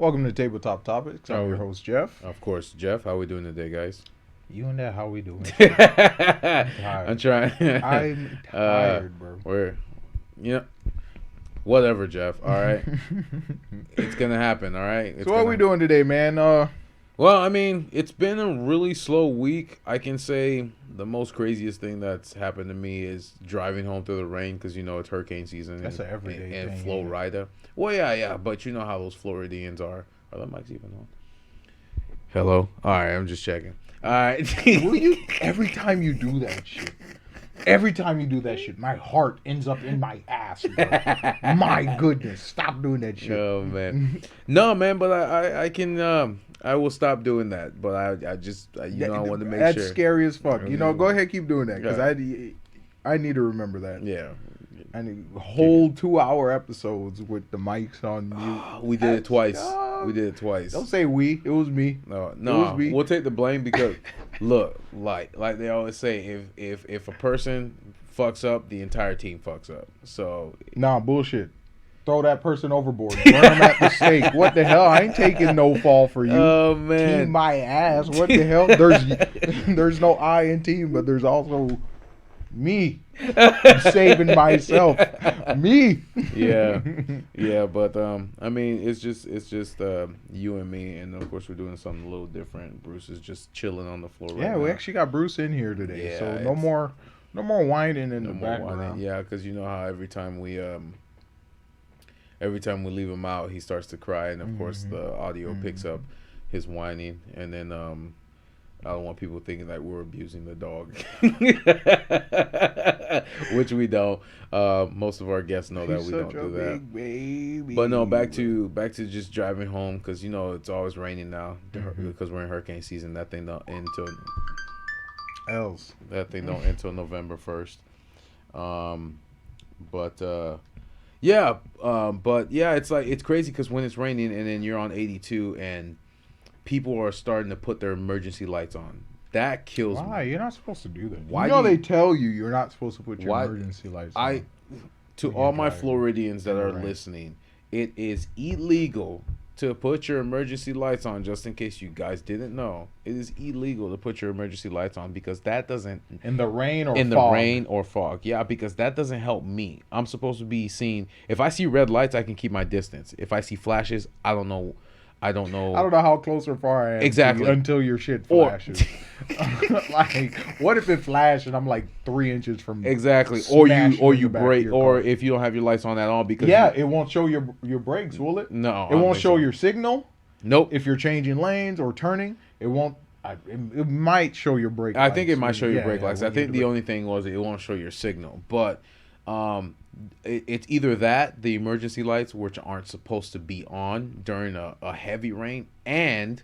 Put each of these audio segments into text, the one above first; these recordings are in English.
Welcome to Tabletop Topics. I'm your host, Jeff. Of course, Jeff. How we doing today, guys? You and that, how we doing? I'm trying. I'm tired, bro. Whatever, Jeff. All right, it's gonna happen. All right. So what are we doing today, man? Well, I mean, it's been a really slow week. I can say the most craziest thing that's happened to me is driving home through the rain because it's hurricane season. That's an everyday thing. And Florida. Well, yeah, but you know how those Floridians are. Are the mics even on? Hello. All right, I'm just checking. All right. Will you? Every time you do that shit, my heart ends up in my ass, bro. My goodness, stop doing that shit. Oh man, no man, but I can I will stop doing that. But I want to make that's sure. That's scary as fuck. Go ahead, keep doing that because I need to remember that. Yeah. I need whole 2-hour episodes with the mics on mute. We did it twice. Don't say we. It was me. No. It was me. We'll take the blame because look, like they always say, if a person fucks up, the entire team fucks up. So nah, bullshit. Throw that person overboard. Burn them at the stake. What the hell? I ain't taking no fall for you. Oh man, team my ass. What the hell? There's no I in team, but there's also me. I'm saving myself. Me. Yeah, but I mean, it's just you and me, and of course we're doing something a little different. Bruce is just chilling on the floor. Yeah, we actually got Bruce in here today, so no more whining in the background. Yeah, because you know how every time we leave him out, he starts to cry, and of course the audio picks up his whining, and then I don't want people thinking that we're abusing the dog, which we don't. Most of our guests know that we don't do that. Baby. But no, back to just driving home because it's always raining now because we're in hurricane season. That thing don't end till November 1st. It's crazy because when it's raining and then you're on 82 and people are starting to put their emergency lights on. That kills me. Why? You're not supposed to do that. Why they tell you you're not supposed to put your emergency lights on. To all my Floridians that are listening, it is illegal to put your emergency lights on, just in case you guys didn't know. It is illegal to put your emergency lights on because that doesn't... In the rain or fog? In the rain or fog. Yeah, because that doesn't help me. I'm supposed to be seeing... If I see red lights, I can keep my distance. If I see flashes, I don't know how close or far I am. Exactly. Until your shit flashes. Like, what if it flashed and I'm like 3 inches from... Exactly. Or you brake, or if you don't have your lights on at all because... Yeah, it won't show your brakes, will it? No. It won't show your signal? Nope. If you're changing lanes or turning, it won't... It might show your brake lights. I think it might show your brake lights. I think the only thing was it won't show your signal. But... it's either that, the emergency lights, which aren't supposed to be on during a heavy rain, and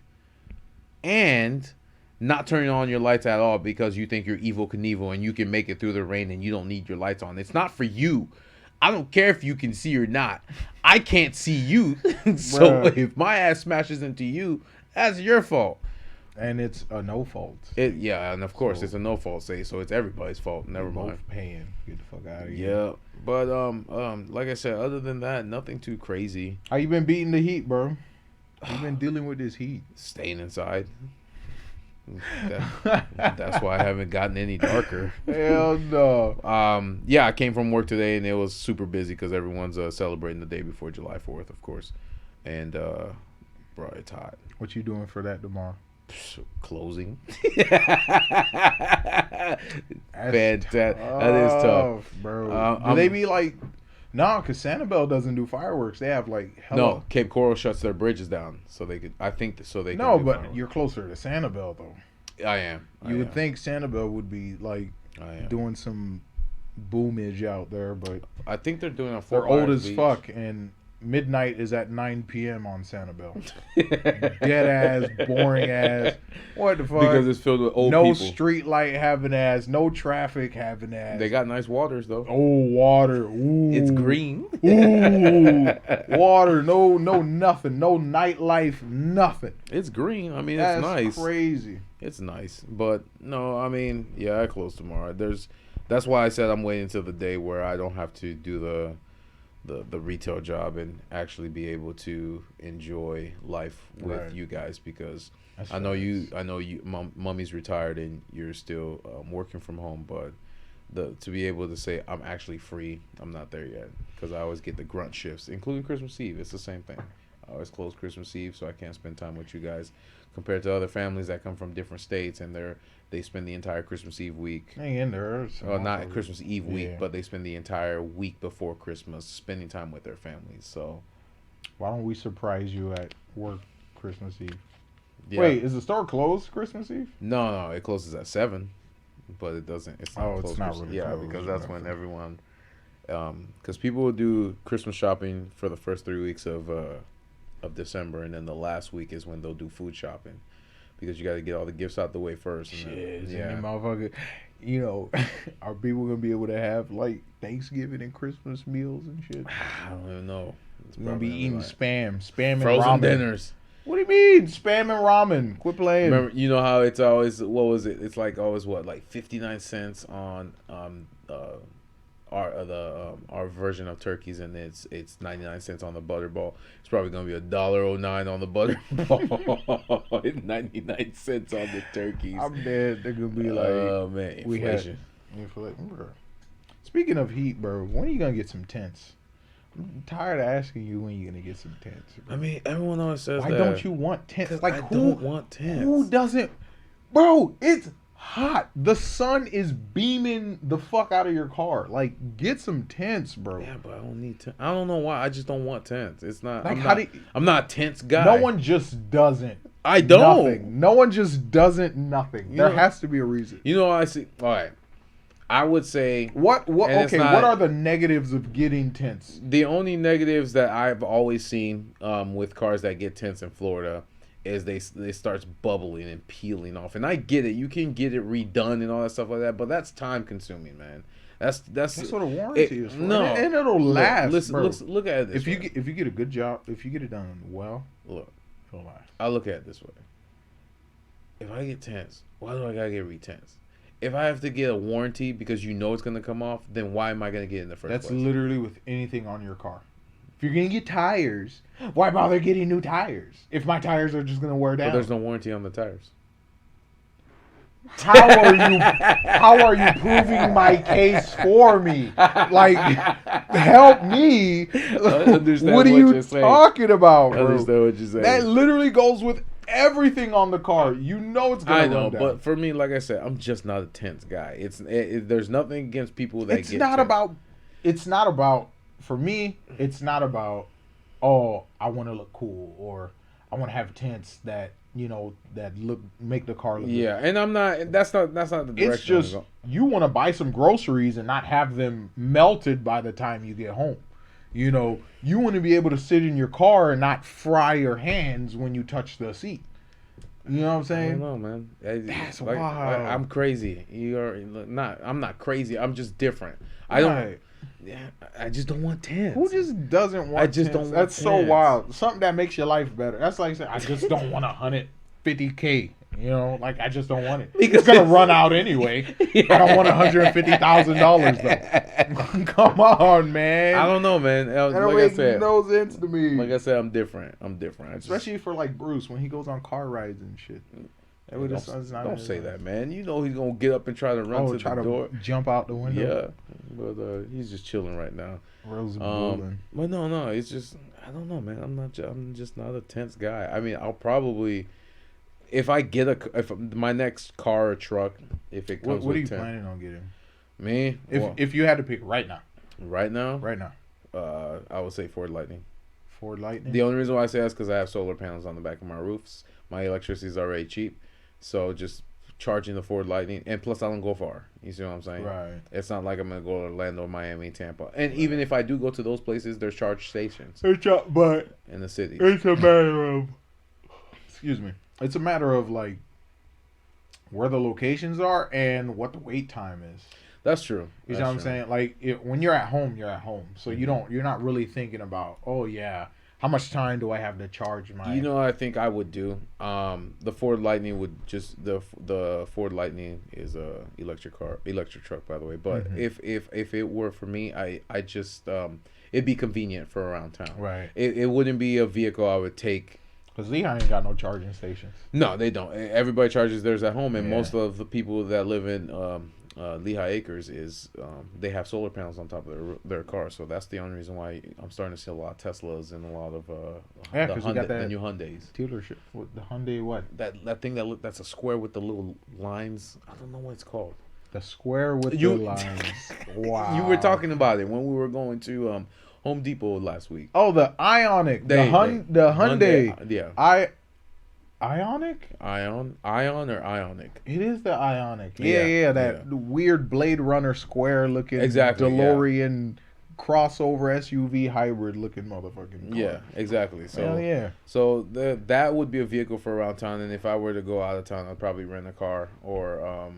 not turning on your lights at all because you think you're Evel Knievel and you can make it through the rain and you don't need your lights on. It's not for you. I don't care if you can see or not. I can't see you. So if my ass smashes into you, that's your fault. And it's a no fault. And of course it's a no fault say, so it's everybody's fault. Never mind. Both paying. Get the fuck out of here. Yeah. But like I said, other than that, nothing too crazy. How you been beating the heat, bro? You been dealing with this heat? Staying inside. That's why I haven't gotten any darker. Hell no. I came from work today and it was super busy because everyone's celebrating the day before July 4th, of course. And bro, it's hot. What you doing for that tomorrow? Closing. That is tough, bro. Do they be like... No, because Sanibel doesn't do fireworks. They have like... No, Cape Coral shuts their bridges down so they could... I think so they can No, do but fireworks. you're closer to Sanibel, though. I am. You would think Sanibel would be like doing some boomage out there, but... I think they're doing a... They're old as fuck, and... Midnight is at 9 p.m. on Sanibel. Dead ass, boring ass. What the fuck? Because it's filled with old people. No street light having ass. No traffic having ass. They got nice waters though. Oh, water. Ooh. It's green. Ooh. Water. No nothing. No nightlife. Nothing. It's green. I mean, That's it's nice. Crazy. It's nice, but no. I mean, I close tomorrow. That's why I said I'm waiting until the day where I don't have to do the retail job and actually be able to enjoy life with Right. you guys, because That's I know facts. you mommy's retired and you're still working from home, but to be able to say I'm actually free, I'm not there yet, because I always get the grunt shifts, including Christmas Eve. It's the same thing. I always close Christmas Eve, so I can't spend time with you guys, compared to other families that come from different states and they spend the entire Christmas Eve week. Hang in there. Some Well, not motherfuckers- Christmas Eve week, Yeah. but they spend the entire week before Christmas spending time with their families. So Why don't we surprise you at work Christmas Eve? yeah. Wait, is the store closed Christmas Eve? No, it closes at 7, but it doesn't. It's not. Oh, it's closed not Christmas- really Yeah, closed, because that's right. when everyone, because people will do Christmas shopping for the first 3 weeks of December, and then the last week is when they'll do food shopping, because you got to get all the gifts out the way first. And Shit, then, yeah. yeah. Motherfucker, are people gonna be able to have like Thanksgiving and Christmas meals and shit? I don't even know. It's We're gonna be probably eating like spam and frozen ramen. dinners. What do you mean, spam and ramen? Quit playing. Remember, you know how it's always, what was it? It's like always what, like 59 cents on our version of turkeys, and it's 99 cents on the butterball. It's probably gonna be $1.09 on the butterball and 99 cents on the turkeys. I'm dead. They're gonna be like, Oh man, we had- inflation. bro. Speaking of heat, bro, when are you gonna get some tents? I'm tired of asking you when you're gonna get some tents. Bro. I mean, everyone always says Why that. don't you want tents? 'Cause Like I who don't want tents. Who doesn't? Bro, it's hot. The sun is beaming the fuck out of your car. Like, get some tents, bro. Yeah, but I don't need tents. I don't know why. I just don't want tents. It's not. Like, I'm how not, do I'm not a tents guy. No one just doesn't. I don't. Nothing. No one just doesn't nothing. You There know- has to be a reason. You know, I see. All right. I would say What? And it's Okay. not- What are the negatives of getting tents? the only negatives that I've always seen with cars that get tents in Florida is they starts bubbling and peeling off. And I get it. You can get it redone and all that stuff like that, but that's time consuming, man. That's That's what a warranty is for. No, and it'll Look, last, listen, bro. look at it this If you way. get a good job, if you get it done well, Look, it'll last. I look at it this way. If I get tents, why do I gotta get re-tents? If I have to get a warranty because you know it's gonna come off, then why am I gonna get it in the first That's place? literally with anything on your car. If you're gonna get tires, why bother getting new tires? If my tires are just gonna wear But down, there's no warranty on the tires. how are you proving my case for me? Like, help me. understand What are what you you're saying. talking about, I bro? understand what you're saying. That literally goes with everything on the car. You know it's gonna I know, run down. but for me, like I said, I'm just not a tents guy. There's nothing against people that it's get not tents. about. It's not about. For me, it's not about. Oh, I want to look cool, or I want to have tents that make the car look. Yeah, and I'm not. That's not the direction. It's just I'm you want to buy some groceries and not have them melted by the time you get home. You want to be able to sit in your car and not fry your hands when you touch the seat. You know what I'm I saying? don't know, man. That's like, wild. I'm crazy. You're not. I'm not crazy. I'm just different. I don't. Right. Yeah, I just don't want tents. Who just doesn't want? I just tents? don't want That's so tents. wild. Something that makes your life better. That's like saying I just don't want 150K. Like I just don't want it. Because It's gonna run out anyway. I don't want $150,000 though. Come on, man. I don't know, man. That Like I makes said, no sense to me. like I said, I'm different. I just, Especially for like Bruce when he goes on car rides and shit. That way the sun's not in don't his say eyes. that, man. You know he's gonna get up and try to run to Try the to door. jump out the window. Yeah, but he's just chilling right now. Rose and But no, it's just I don't know, man. I'm just not a tense guy. I mean, I'll probably if I get if my next car or truck, if it comes What are you with tent, planning on getting? me If you had to pick right now, right now, I would say Ford Lightning. Ford Lightning. The only reason why I say that is because I have solar panels on the back of my roofs. My electricity is already cheap, so just charging the Ford Lightning, and plus I don't go far. You see what I'm saying? Right. It's not like I'm gonna go to Orlando, Miami, Tampa, and even if I do go to those places, there's charge stations But in the city. it's a matter of. Excuse me. It's a matter of like where the locations are and what the wait time is. That's true. You know what I'm saying? Like when you're at home, you're at home, so you're not really thinking about, oh yeah, How much time do I have to charge my? You know, I think I would do. The Ford Lightning would just the Ford Lightning is a electric truck, by the way. But if it were for me, I just it'd be convenient for around town. Right. It wouldn't be a vehicle I would take. Because Lehigh ain't got no charging stations. No, they don't. Everybody charges theirs at home, and Yeah. most of the people that live in Lehigh Acres is they have solar panels on top of their car. So that's the only reason why I'm starting to see a lot of Teslas and a lot of Yeah, 'cause you got the that- new Hyundais. Dealership. What, the Hyundai what? That thing that's a square with the little lines. I don't know what it's called. The square with You- the lines. Wow. You were talking about it when we were going to Home Depot last week. Oh, the Ionic. The Hyundai. Yeah. Ionic? Ion or Ionic? It is the Ionic. Yeah, Yeah, that yeah. weird Blade Runner square looking Exactly, yeah. DeLorean crossover SUV hybrid looking motherfucking car. Yeah, exactly. So Hell yeah. So that would be a vehicle for around town, and if I were to go out of town, I'd probably rent a car or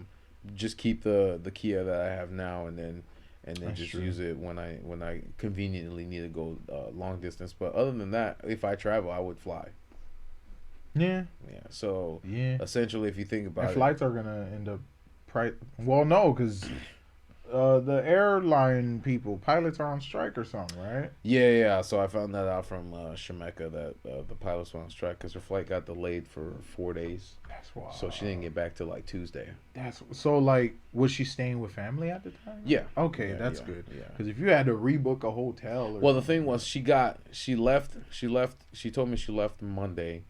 just keep the Kia that I have now, and then That's just true. use it when I conveniently need to go long distance. But other than that, if I travel, I would fly. Yeah. Yeah. So Yeah. essentially, if you think about And it, flights are gonna end up price. Well, no, because the airline people, pilots are on strike or something, right? yeah. So I found that out from Shemeka that the pilots went on strike because her flight got delayed for 4 days. That's why. So she didn't get back till like Tuesday. That's so. Like, was she staying with family at the time? Yeah. Okay, Yeah, that's yeah, good. yeah. Because if you had to rebook a hotel, or Well, the thing was, she left. She told me she left Monday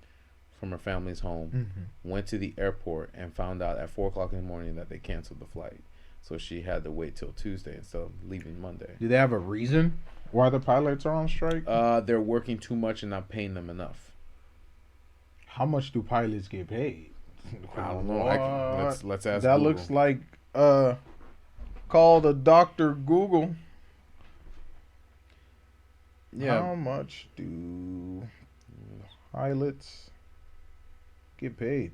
from her family's home, went to the airport, and found out at 4:00 in the morning that they canceled the flight. So she had to wait till Tuesday instead of leaving Monday. do they have a reason why the pilots are on strike? They're working too much and not paying them enough. How much do pilots get paid? I don't know. Let's ask. That Google. looks like call the Dr. Google. Yeah. How much do pilots get paid?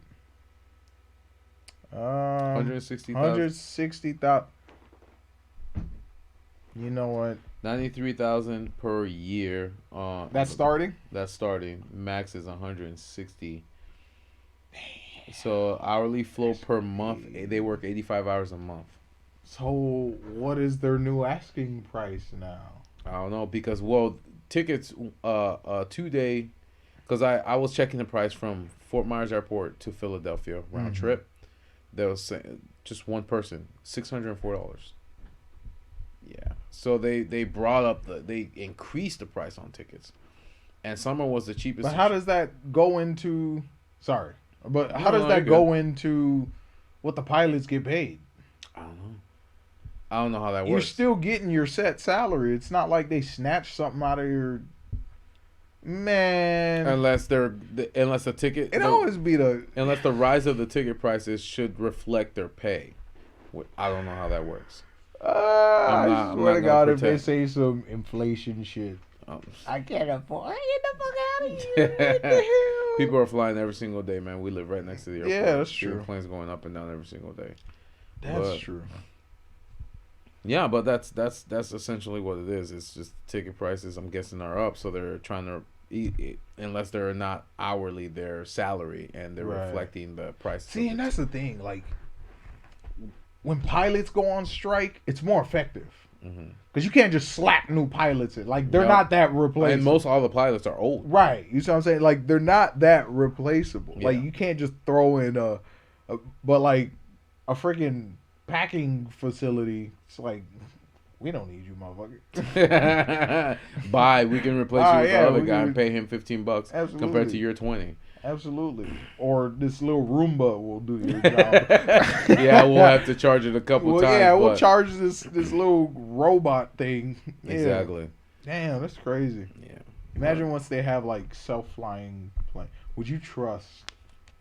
160,000. 160,000. You know what? 93,000 per year. That's starting. That's starting. Max is 160. So hourly flow per month, they work 85 hours a month. So what is their new asking price now? I don't know because tickets 2-day, because I was checking the price from Fort Myers Airport to Philadelphia round trip. There was just one person, $604. Yeah. So they brought up they increased the price on tickets, and summer was the cheapest. But how does that go into? Sorry, but how No, does that you're go into what the pilots get paid? I don't know. I don't know how that works. You're still getting your set salary. It's not like they snatch something out of your. Man, unless the ticket. it always be the. Unless the rise of the ticket prices should reflect their pay. I don't know how that works. I I'm swear not to God, gonna if they pretend. say some inflation shit, Um, I can't afford. Get the fuck out of here! What the hell? People are flying every single day, man. We live right next to the airport. Yeah, that's See the true. planes going up and down every single day. That's but- true. Yeah, but that's essentially what it is. It's just ticket prices. I'm guessing are up, so they're trying to eat, unless they're not hourly, their salary, and they're Right. reflecting the price. See, and that's the thing. Like, when pilots go on strike, it's more effective because you can't just slap new pilots in. Like, they're No. not that replaceable. and most all the pilots are old. Right. You see what I'm saying? Like, they're not that replaceable. Like, Yeah. you can't just throw in but like a freaking packing facility. It's like, we don't need you, motherfucker. Bye. We can replace you with yeah, the other we guy can- and pay him $15 compared Absolutely. to your 20. Absolutely. Or this little Roomba will do your job. Yeah, we'll have to charge it a couple Well, times. yeah, we'll but- charge this little robot thing. Yeah. Exactly. Damn, that's crazy. Yeah. Imagine once they have like self-flying plane. Would you trust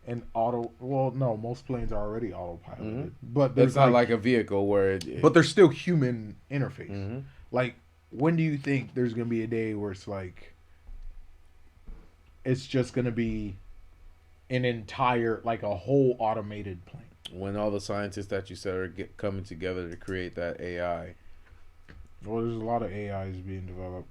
an auto? Well, no, most planes are already autopiloted, but there's It's not like a vehicle where but there's still human interface. Mhm. Like, when do you think there's gonna be a day where it's like, it's just gonna be an entire, like a whole automated plane? when all the scientists that you said are coming together to create that AI. Well, there's a lot of AIs being developed.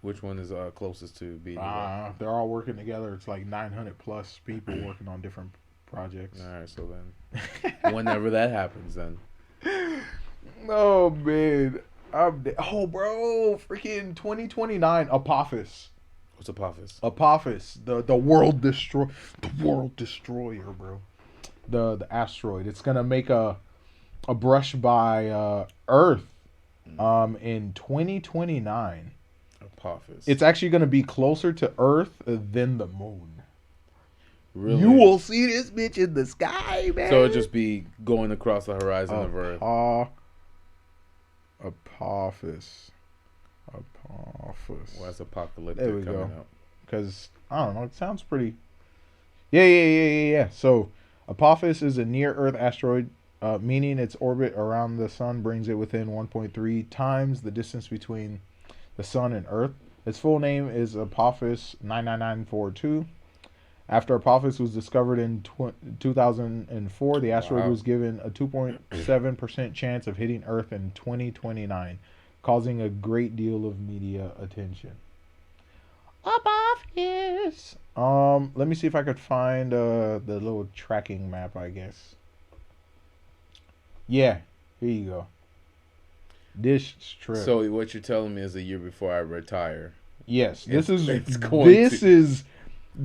Which one is closest to being? They're all working together. It's like 900 plus people working on different projects. All right, so then, whenever that happens, then. Oh man, oh bro, freaking 2029 Apophis. What's Apophis? Apophis, the world destroyer, bro. The asteroid. It's gonna make a brush by Earth, in 2029. Apophis. It's actually gonna be closer to Earth than the moon. Really? You will see this bitch in the sky, man. So it'll just be going across the horizon of Earth. Apophis. Well, that's apocalyptic There we coming go. out. Because, I don't know, it sounds pretty... Yeah. So, Apophis is a near-Earth asteroid, meaning its orbit around the sun brings it within 1.3 times the distance between the sun and Earth. Its full name is Apophis 99942. After Apophis was discovered in 2004, the asteroid was given a 2.7% chance of hitting Earth in 2029, causing a great deal of media attention. Apophis. Let me see if I could find the little tracking map, I guess. Yeah, here you go. This trip. So what you're telling me is a year before I retire. Yes, this It's is. going This to- is.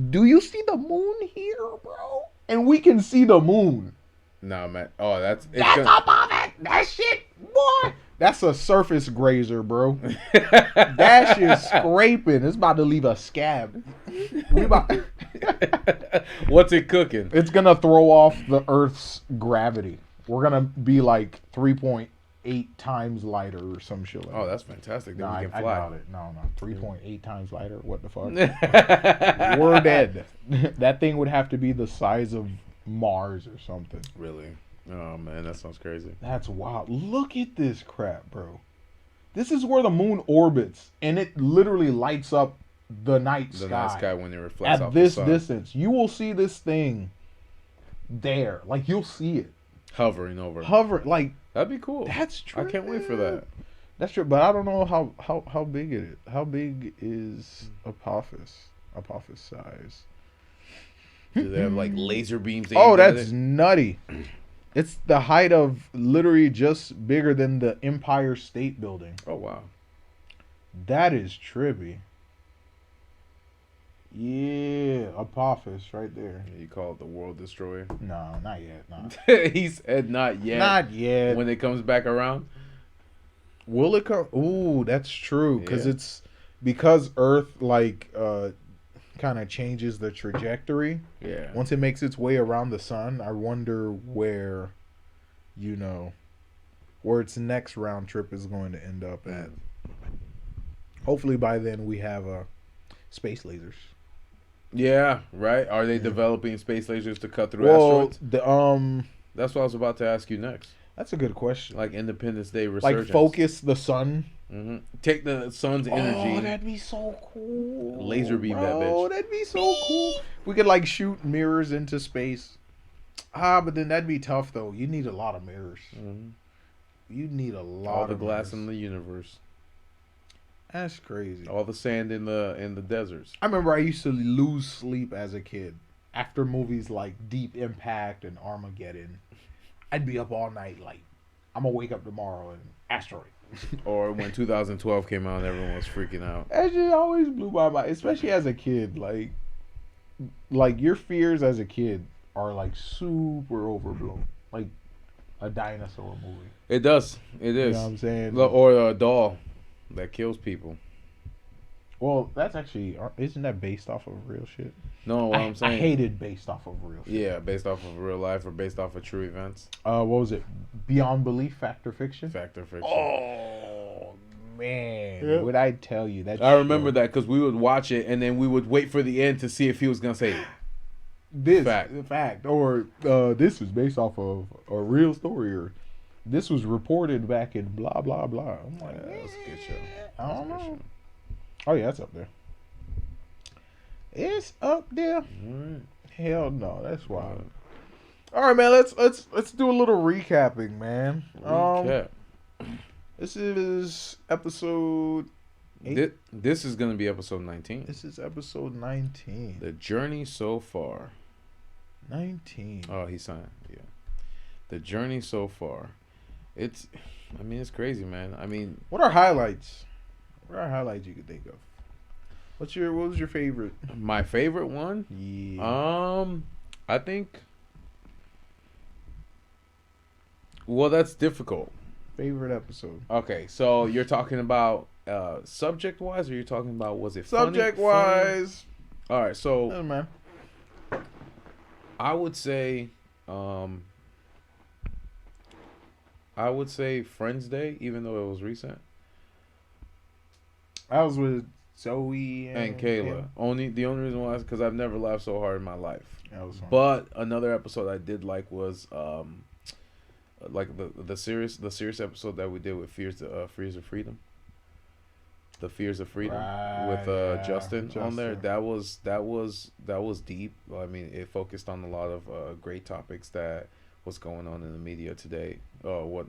Do you see the moon here, bro? And we can see the moon. Nah, man. Oh, that's Apophis. That shit, boy. That's a surface grazer, bro. That shit's scraping. It's about to leave a scab. What's it cooking? It's gonna throw off the Earth's gravity. We're gonna be like 3.8 times lighter or some shit like that. Oh, that's fantastic. Then No, we I can fly. doubt it. No, 3.8 times lighter. What the fuck? We're dead. That thing would have to be the size of Mars or something. Really? Oh man, that sounds crazy. That's wild. Look at this crap, bro. This is where the moon orbits, and it literally lights up the night The sky. night sky when it reflects At off this the sun. distance. You will see this thing there. Like, you'll see it. Hovering over. Hover. Like, That'd be cool. that's true. I can't wait for that. That's true, but I don't know how big it is. How big is Apophis? Apophis size. Do they have like laser beams? Oh, aimed at that's it? nutty. It's the height of literally just bigger than the Empire State Building. Oh wow. That is trippy. Yeah, Apophis right there. You call it the World Destroyer? No, not yet. No. He said not yet. Not yet. When it comes back around. Will it come? Ooh, that's true. Because Yeah. it's because Earth kind of changes the trajectory. Yeah. Once it makes its way around the sun, I wonder where, where its next round trip is going to end up at. Hopefully by then we have space lasers. Yeah. Right. Are they developing space lasers to cut through Well, asteroids? That's what I was about to ask you next. that's a good question. Like Independence Day resurgence. Like focus the sun. Hmm. Take the sun's energy. Oh, that'd be so cool. Laser beam that bitch. Oh, that'd be so cool. We could like shoot mirrors into space. But then that'd be tough though. You need a lot of mirrors. Mhm. You need a lot All the of glass mirrors. in the universe. That's crazy. All the sand in the deserts. I remember I used to lose sleep as a kid after movies like Deep Impact and Armageddon. I'd be up all night like, I'm gonna wake up tomorrow and asteroid. Or when 2012 came out, everyone was freaking out. That shit always blew my mind, especially as a kid. Like your fears as a kid are like super overblown. Like a dinosaur movie. It does. It You is. know what I'm saying? Or a doll that kills people. Well, that's actually, isn't that based off of real shit? No, what I'm saying. I hated based off of real shit. Yeah, based off of real life or based off of true events. What was it? Beyond Belief, Fact or Fiction? Fact or fiction. Oh man, Yeah. would I tell you that? I remember that because we would watch it and then we would wait for the end to see if he was gonna say this Fact. fact, or this is based off of a real story, or this was reported back in blah blah blah. I'm like, Yeah, that's a good show. I don't That's a good know. Oh yeah, it's up there. It's up there. Alright. Hell no, that's wild. All right, man. Let's do a little recapping, man. Recap. This is episode This is gonna be episode 19. This is episode 19. The journey so far. 19. Oh, he signed. Yeah. The journey so far. It's crazy, man. I mean, What are highlights? What are highlights you could think of? What was your favorite? my favorite one. Yeah. I think. Well, that's difficult. Favorite episode. Okay, so you're talking about subject wise, or you're talking about was it Subject funny? wise. All right, so Doesn't matter. I would say, Friends Day, even though it was recent, I was with Zoe and Kayla. The only reason why is because I've never laughed so hard in my life. That was fun. But another episode I did like was like the serious episode that we did with Fears of Freedom. The Fears of Freedom with Justin on there. That was deep. I mean, it focused on a lot of great topics that was going on in the media today. Or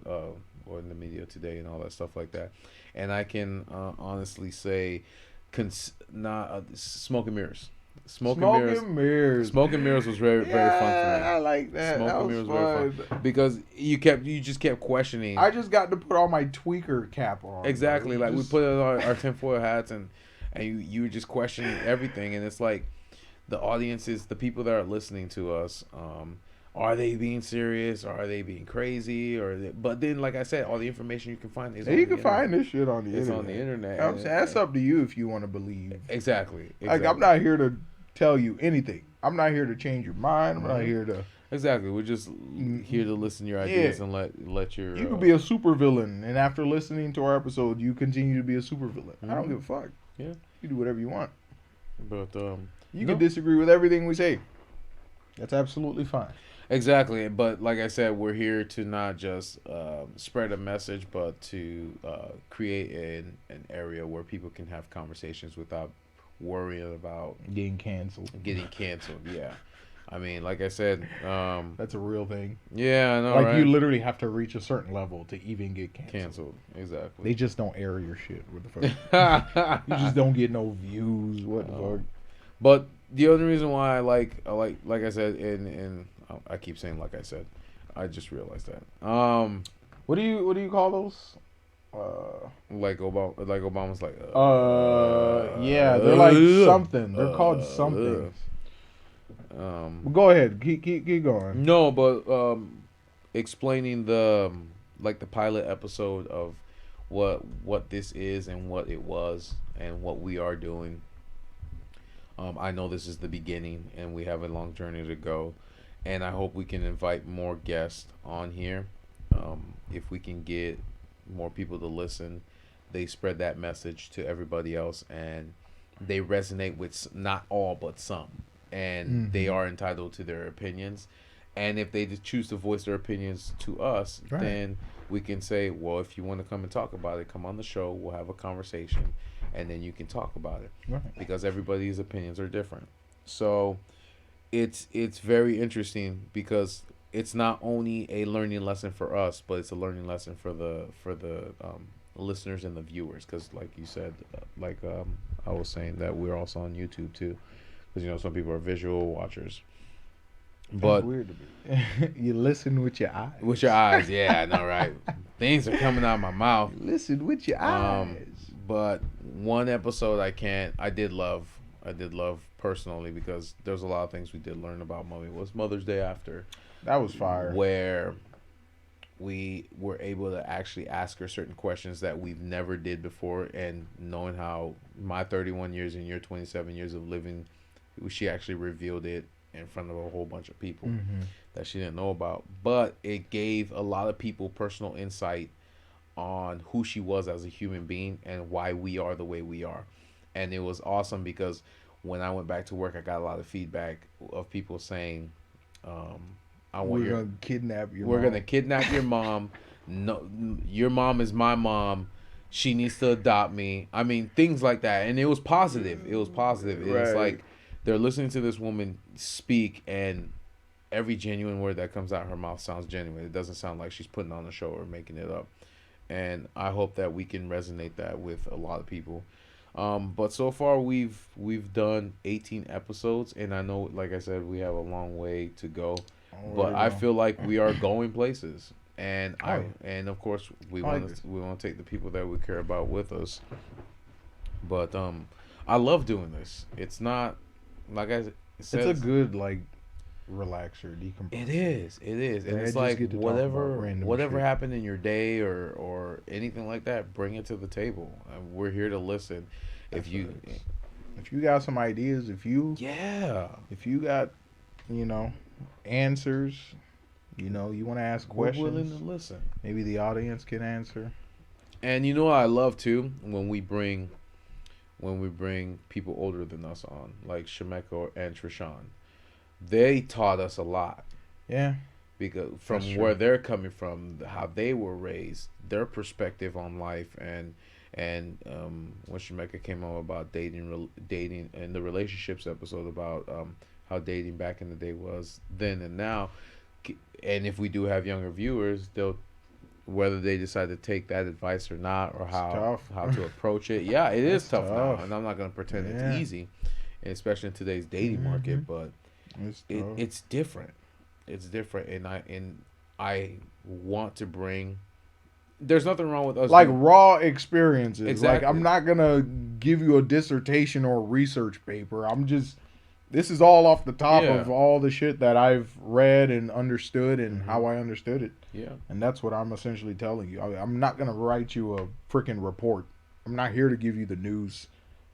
in the media today and all that stuff like that. And I can honestly say, Smoke and Mirrors. Smoke and Mirrors. Smoke and Mirrors was very very fun for me. I like that. Smoke that and was Mirrors was very fun because you just kept questioning. I just got to put all my tweaker cap on. Exactly, bro. like we put on our tinfoil hats and you were just questioning everything, and it's like the audiences, the people that are listening to us, are they being serious? Or are they being crazy? But then, like I said, all the information you can find is you can find this shit on the it's internet. on the internet. I'm saying, that's up to you if you want to believe. Exactly. Like, I'm not here to tell you anything. I'm not here to change your mind. I'm not here to. Exactly. We're just here to listen to your ideas and let your. You could be a supervillain, and after listening to our episode, you continue to be a supervillain. I don't give a fuck. Yeah. You do whatever you want. But you can disagree with everything we say. That's absolutely fine. Exactly, but like I said, we're here to not just spread a message, but to create an area where people can have conversations without worrying about Getting canceled. Yeah, I mean, like I said, That's a real thing. yeah, I know, Like, right? you literally have to reach a certain level to even get canceled. Canceled, exactly. They just don't air your shit. What the fuck? You just don't get no views. What the fuck? But the only reason why I like I said, and I keep saying like I said, I just realized that. What do you call those? Like Obama's like. Yeah, they're like something. They're called something. Go ahead. Keep going. No, but explaining the pilot episode of what this is and what it was and what we are doing. I know this is the beginning and we have a long journey to go, and I hope we can invite more guests on here. If we can get more people to listen, they spread that message to everybody else, and they resonate with not all but some, and they are entitled to their opinions. And if they choose to voice their opinions to us, then we can say, well, if you want to come and talk about it, come on the show, we'll have a conversation, and then you can talk about it, because everybody's opinions are different. So it's very interesting, because it's not only a learning lesson for us, but it's a learning lesson for the listeners and the viewers, because like you said, I was saying that we're also on YouTube too, because some people are visual watchers. But that's weird to me. You listen with your eyes. With your eyes, yeah, I know, right? Things are coming out of my mouth. You listen with your eyes. But one episode I did love personally, because there's a lot of things we did learn about Mommy. It was Mother's Day after. That was fire. Where we were able to actually ask her certain questions that we've never did before, and knowing how my 31 years and your 27 years of living, she actually revealed it in front of a whole bunch of people that she didn't know about. But it gave a lot of people personal insight on who she was as a human being and why we are the way we are. And it was awesome, because when I went back to work, I got a lot of feedback of people saying, we're gonna kidnap your mom. No, your mom is my mom. She needs to adopt me. I mean, things like that. And it was positive. It was like they're listening to this woman speak, and every genuine word that comes out her mouth sounds genuine. It doesn't sound like she's putting on a show or making it up. and I hope that we can resonate that with a lot of people. But so far we've done 18 episodes, and I know, like I said, we have a long way to go, Where but to I go? feel like we are going places, and Oh, yeah. and of course we I like want this. to take the people that we care about with us. But I love doing this. It's not like I It's a said. good like relaxer, It decompressor. is. It is. And I it's just like get to talk about random whatever shit. happened in your day or anything like that, bring it to the table. We're here to listen. If That's what you it is. If you got some ideas, yeah. if you got, you know, answers, you want to ask We're willing questions, to listen. maybe the audience can answer. And you know what I love too when we bring people older than us on, like Shemeka and Trishawn. They taught us a lot Yeah, because that's from true. where they're coming from, how they were raised, their perspective on life, and when Shemeka came on about dating and the relationships episode about how dating back in the day was then and now, and if we do have younger viewers, they'll whether they decide to take that advice or not, or It's tough. how to approach it. Yeah, it is It's tough now, tough. and I'm not gonna pretend it's Yeah. easy, especially in today's dating market, but It's tough. it's different. It's different, and I want to bring. There's nothing wrong with us. Like raw experiences. Like Exactly. I'm not gonna give you a dissertation or a research paper. This is all off the top Yeah. of all the shit that I've read and understood and Mhm. how I understood it. Yeah, And that's what I'm essentially telling you. I'm not gonna write you a freaking report. I'm not here to give you the news.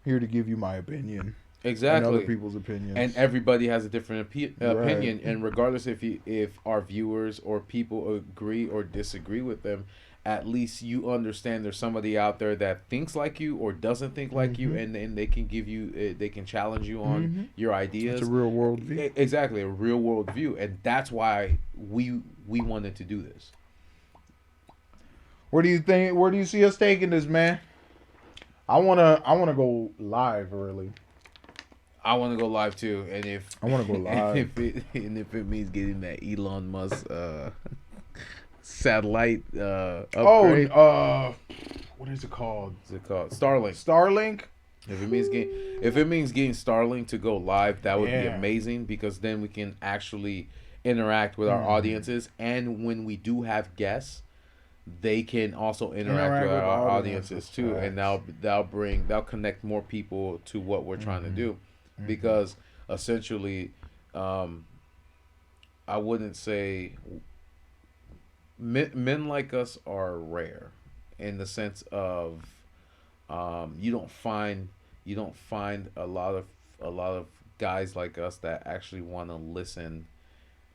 I'm here to give you my opinion and other exactly. people's opinions. And everybody has a different Right. opinion, and regardless if our viewers or people agree or disagree with them, at least you understand there's somebody out there that thinks like you or doesn't think like you, Mhm. and they can give you they can challenge you on Mhm. your ideas. It's a real world view. Exactly, a real world view, and that's why we wanted to do this. Where do you think? Where do you see us taking this, man? I wanna go live early. I want to go live too, and I wanna go live. if it means getting that Elon Musk satellite upgrade. Oh, what is it called? What's it called? Starlink. Starlink. If it means getting Starlink to go live, that would be Yeah. amazing, because then we can actually interact with our Mhm. audiences, and when we do have guests, they can also interact with with our the audiences audiences, too, and facts. that'll connect more people to what we're trying to Mhm. do, Mhm. because essentially, I wouldn't say men like us are rare, in the sense of you don't find a lot of guys like us that actually want to listen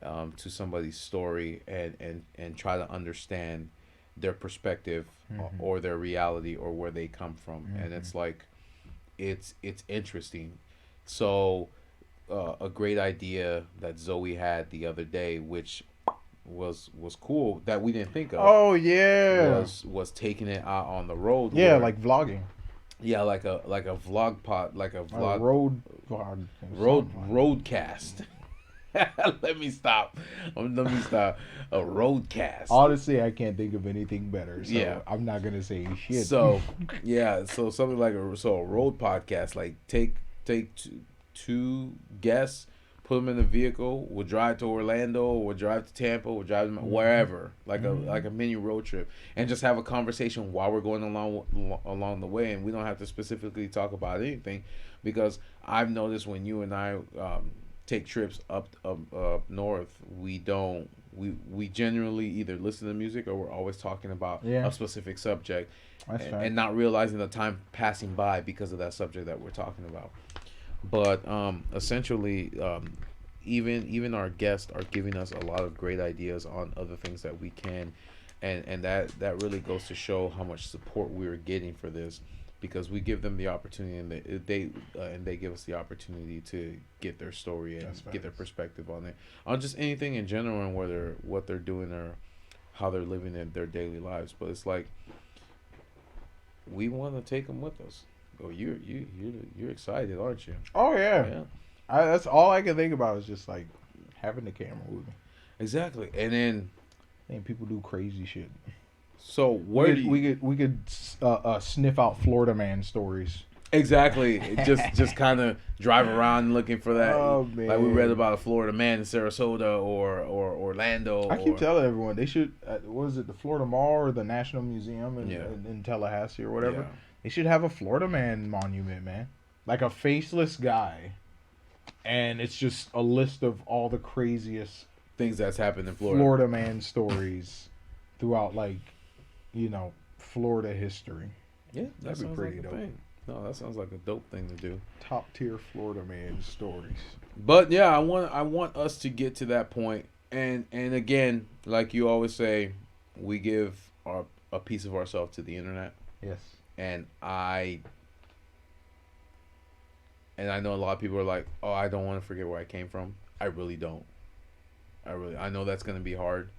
to somebody's story and try to understand their perspective, Mhm. or their reality, or where they come from, and Mhm. it's like it's interesting. So a great idea that Zoe had the other day, which was cool, that we didn't think of, Oh yeah. was taking it out on the road. Yeah, where- like vlogging. yeah, like a vlog pod, like a A vlog road vlog. roadcast. Let me stop. Let me stop. A roadcast. Honestly, I can't think of anything better. So Yeah. I'm not gonna say shit. So yeah, so something like a road podcast. Like take two guests, put them in a vehicle. We'll drive to Orlando. We'll drive to Tampa. We'll drive them wherever, like a mini road trip, and just have a conversation while we're going along the way. And we don't have to specifically talk about anything, because I've noticed when you and I take trips up north, we don't. We generally either listen to music, or we're always talking about Yeah. a specific subject, That's fact. and not realizing the time passing by because of that subject that we're talking about. But essentially, even our guests are giving us a lot of great ideas on other things that we can, and that really goes to show how much support we're getting for this, because we give them the opportunity, and they give us the opportunity to get their story and That's get their facts. perspective on it, on just anything in general, and what they're doing, or how they're living in their daily lives. But it's like, we want to take them with us. Oh, you're excited, aren't you? Oh yeah. Yeah, That's all I can think about is just like having the camera with me. exactly. And then And people do crazy shit. So where do you, we could sniff out Florida man stories. exactly just kind of drive around looking for that? Oh, man. Like we read about a Florida man in Sarasota or Orlando. I keep telling everyone they should. What is it? The Florida Mall or the National Museum Yeah. in Tallahassee or whatever. Yeah. They should have a Florida man monument, man. Like a faceless guy, and it's just a list of all the craziest things that's happened in Florida. Florida man stories throughout, like, Florida history. Yeah, That'd be pretty like a dope. thing. No, that sounds like a dope thing to do. Top tier Florida man stories. But yeah, I want us to get to that point. And again, like you always say, we give a piece of ourselves to the internet. Yes. And I know a lot of people are like, "Oh, I don't want to forget where I came from." I really don't. I know that's going to be hard.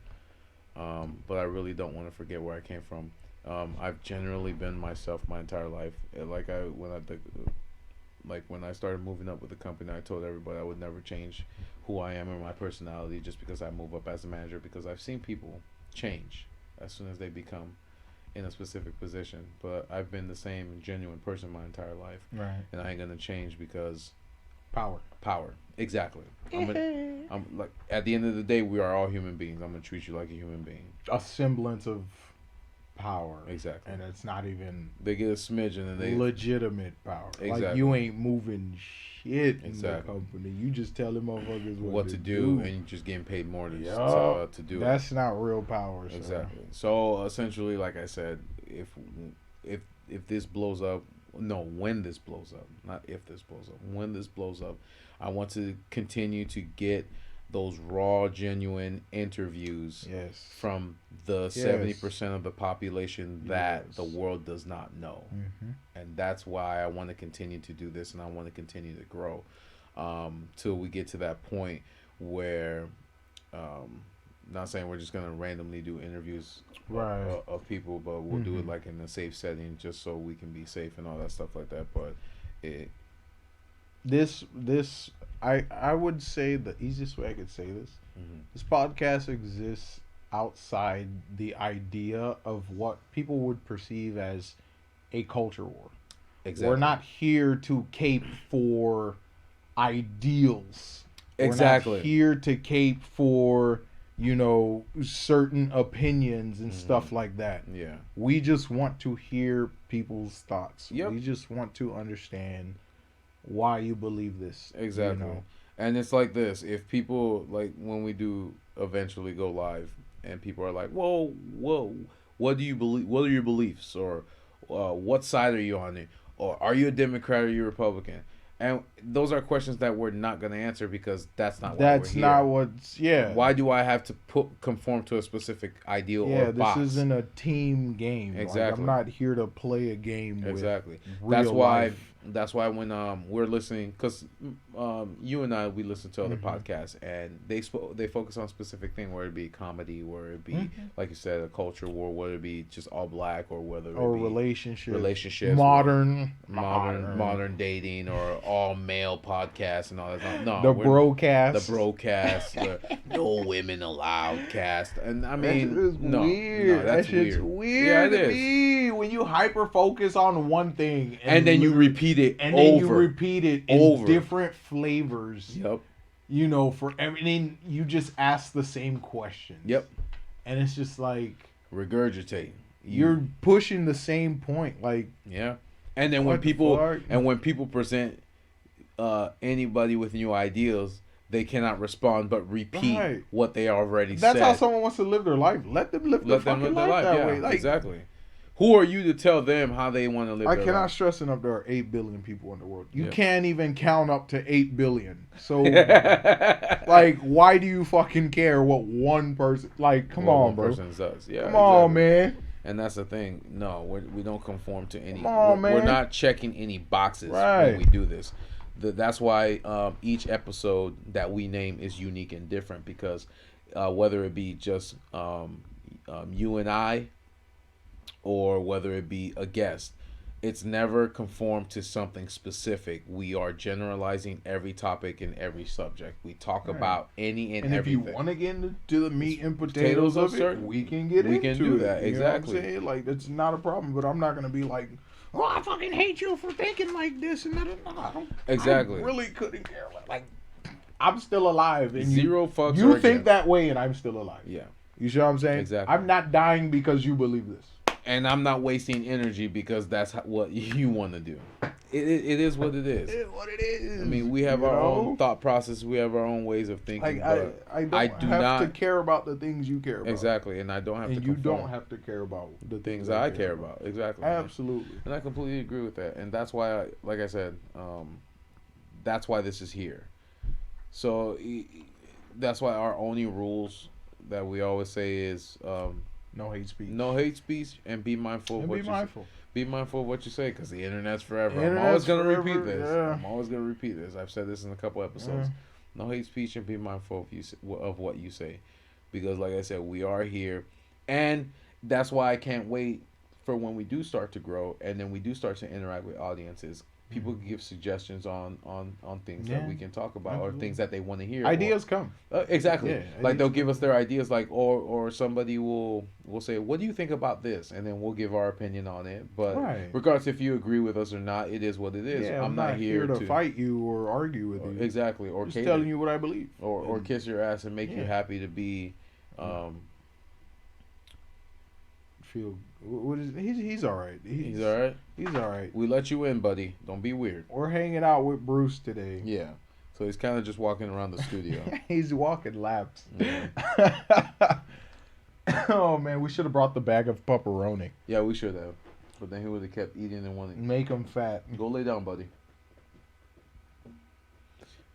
But I really don't want to forget where I came from. I've generally been myself my entire life. When I started moving up with the company, I told everybody I would never change who I am or my personality just because I move up as a manager, because I've seen people change as soon as they become in a specific position. But I've been the same genuine person my entire life. Right. And I ain't going to change because Power. Exactly. I'm like, at the end of the day, we are all human beings. I'm going to treat you like a human being. A semblance of power. Exactly. And it's not even They get a smidge and then they legitimate power. Like, Exactly. you ain't moving shit in the Exactly. company. You just telling motherfuckers what to do, and you're just getting paid more to do it. That's not real power. Sir. Exactly. So essentially, like I said, if this blows up, when this blows up, not if this blows up, when this blows up, I want to continue to get those raw, genuine interviews Yes. from the 70% of the population that the world does not know. Mm-hmm. And that's why I want to continue to do this, and I want to continue to grow till we get to that point where, not saying we're just going to randomly do interviews Right. of people, but we'll do it like in a safe setting just so we can be safe and all that stuff like that. But I would say the easiest way I could say this. Mhm. This podcast exists outside the idea of what people would perceive as a culture war. Exactly. We're not here to cape for ideals. Exactly. We're not here to cape for, certain opinions and stuff like that. Yeah. We just want to hear people's thoughts. Yep. We just want to understand why you believe this. Exactly. And it's like this. If people, like, when we do eventually go live and people are like, whoa, what do you believe? What are your beliefs? Or what side are you on it? Or are you a Democrat or are you a Republican? And those are questions that we're not going to answer because that's not why we're here. Why do I have to conform to a specific ideal or box? This isn't a team game. Exactly. Like, I'm not here to play a game Exactly. with real life. That's why when we're listening, because you and I, we listen to other podcasts, and they focus on specific thing, whether it be comedy, whether it be like you said, a culture war, whether it be just all black, or whether it be relationships, modern dating, or all male podcasts and all that stuff. No, the broadcast, no women allowed cast, and I mean, that's weird. That shit's weird. Yeah, it is. Me when you hyper focus on one thing and then you repeat it and over. Then you repeat it in different flavors. Yep. For everything, you just ask the same question. Yep. And it's just like regurgitate. You're pushing the same point, like yeah. And then when people present anybody with new ideas, they cannot respond but repeat what they already said. That's how someone wants to live their life. Let them live their life that way. Like, exactly. Who are you to tell them how they want to live their life? I cannot stress enough there are 8 billion people in the world. You can't even count up to 8 billion. So, like, why do you fucking care what one person... Like, come on, bro. Person does. Yeah, come on, man. And that's the thing. No, we don't conform to any... Come on, man. We're not checking any boxes when we do this. That's why each episode that we name is unique and different, because whether it be just you and I, or whether it be a guest, It's never conformed to something specific. We are generalizing every topic and every subject. We talk Right. about any and And if you everything. want to get into the meat and Potatoes potatoes of of it, certain- we can get we into can do it. that, You exactly. know what I'm saying? Like, that's not a problem. But I'm not gonna be like, oh, I fucking hate you for thinking like this and that. No, I don't. Exactly. I really couldn't care. Like, I'm still alive, and Zero fucks you or think against. that way, and I'm still alive. Yeah. You see what I'm saying? Exactly. I'm not dying because you believe this. And I'm not wasting energy because that's what you want to do. It is what it is. It is what it is. I mean, we have you our know? own thought process. We have our own ways of thinking. Like, but I don't I do have not to care about the things you care about. exactly, and I don't have And to. you conform don't have to care about the things that I care about. Exactly. Absolutely. And I completely agree with that. And that's why, like I said, that's why this is here. So that's why our only rules that we always say is No hate speech. no hate speech and be mindful of And what be you mindful. be mindful of what you say because the internet's forever. The I'm always internet's gonna forever, repeat this. yeah. I'm always gonna repeat this. I've said this in a couple episodes. No hate speech and be mindful of what you say, because like I said, we are here, and that's why I can't wait for when we do start to grow and then we do start to interact with audiences. People can give suggestions on things that Yeah. we can talk about Absolutely. or things that they want to hear. Ideas come. Exactly. Yeah, Like they'll ideas give us their ideas, like or somebody will say, "What do you think about this?" And then we'll give our opinion on it. But Right. regardless if you agree with us or not, it is what it is. Yeah, I'm not here to fight you or argue with you. exactly or Just cater, telling you what I believe. or And kiss your ass and make you Yeah. happy to be. feel what is he's all right. He's all right. He's all right. We let you in, buddy. Don't be weird. We're hanging out with Bruce today. Yeah. So he's kind of just walking around the studio. He's walking laps. Yeah. Oh man, we should have brought the bag of pepperoni. Yeah, we should have. But then he would have kept eating and wanting. Make him fat. Go lay down, buddy.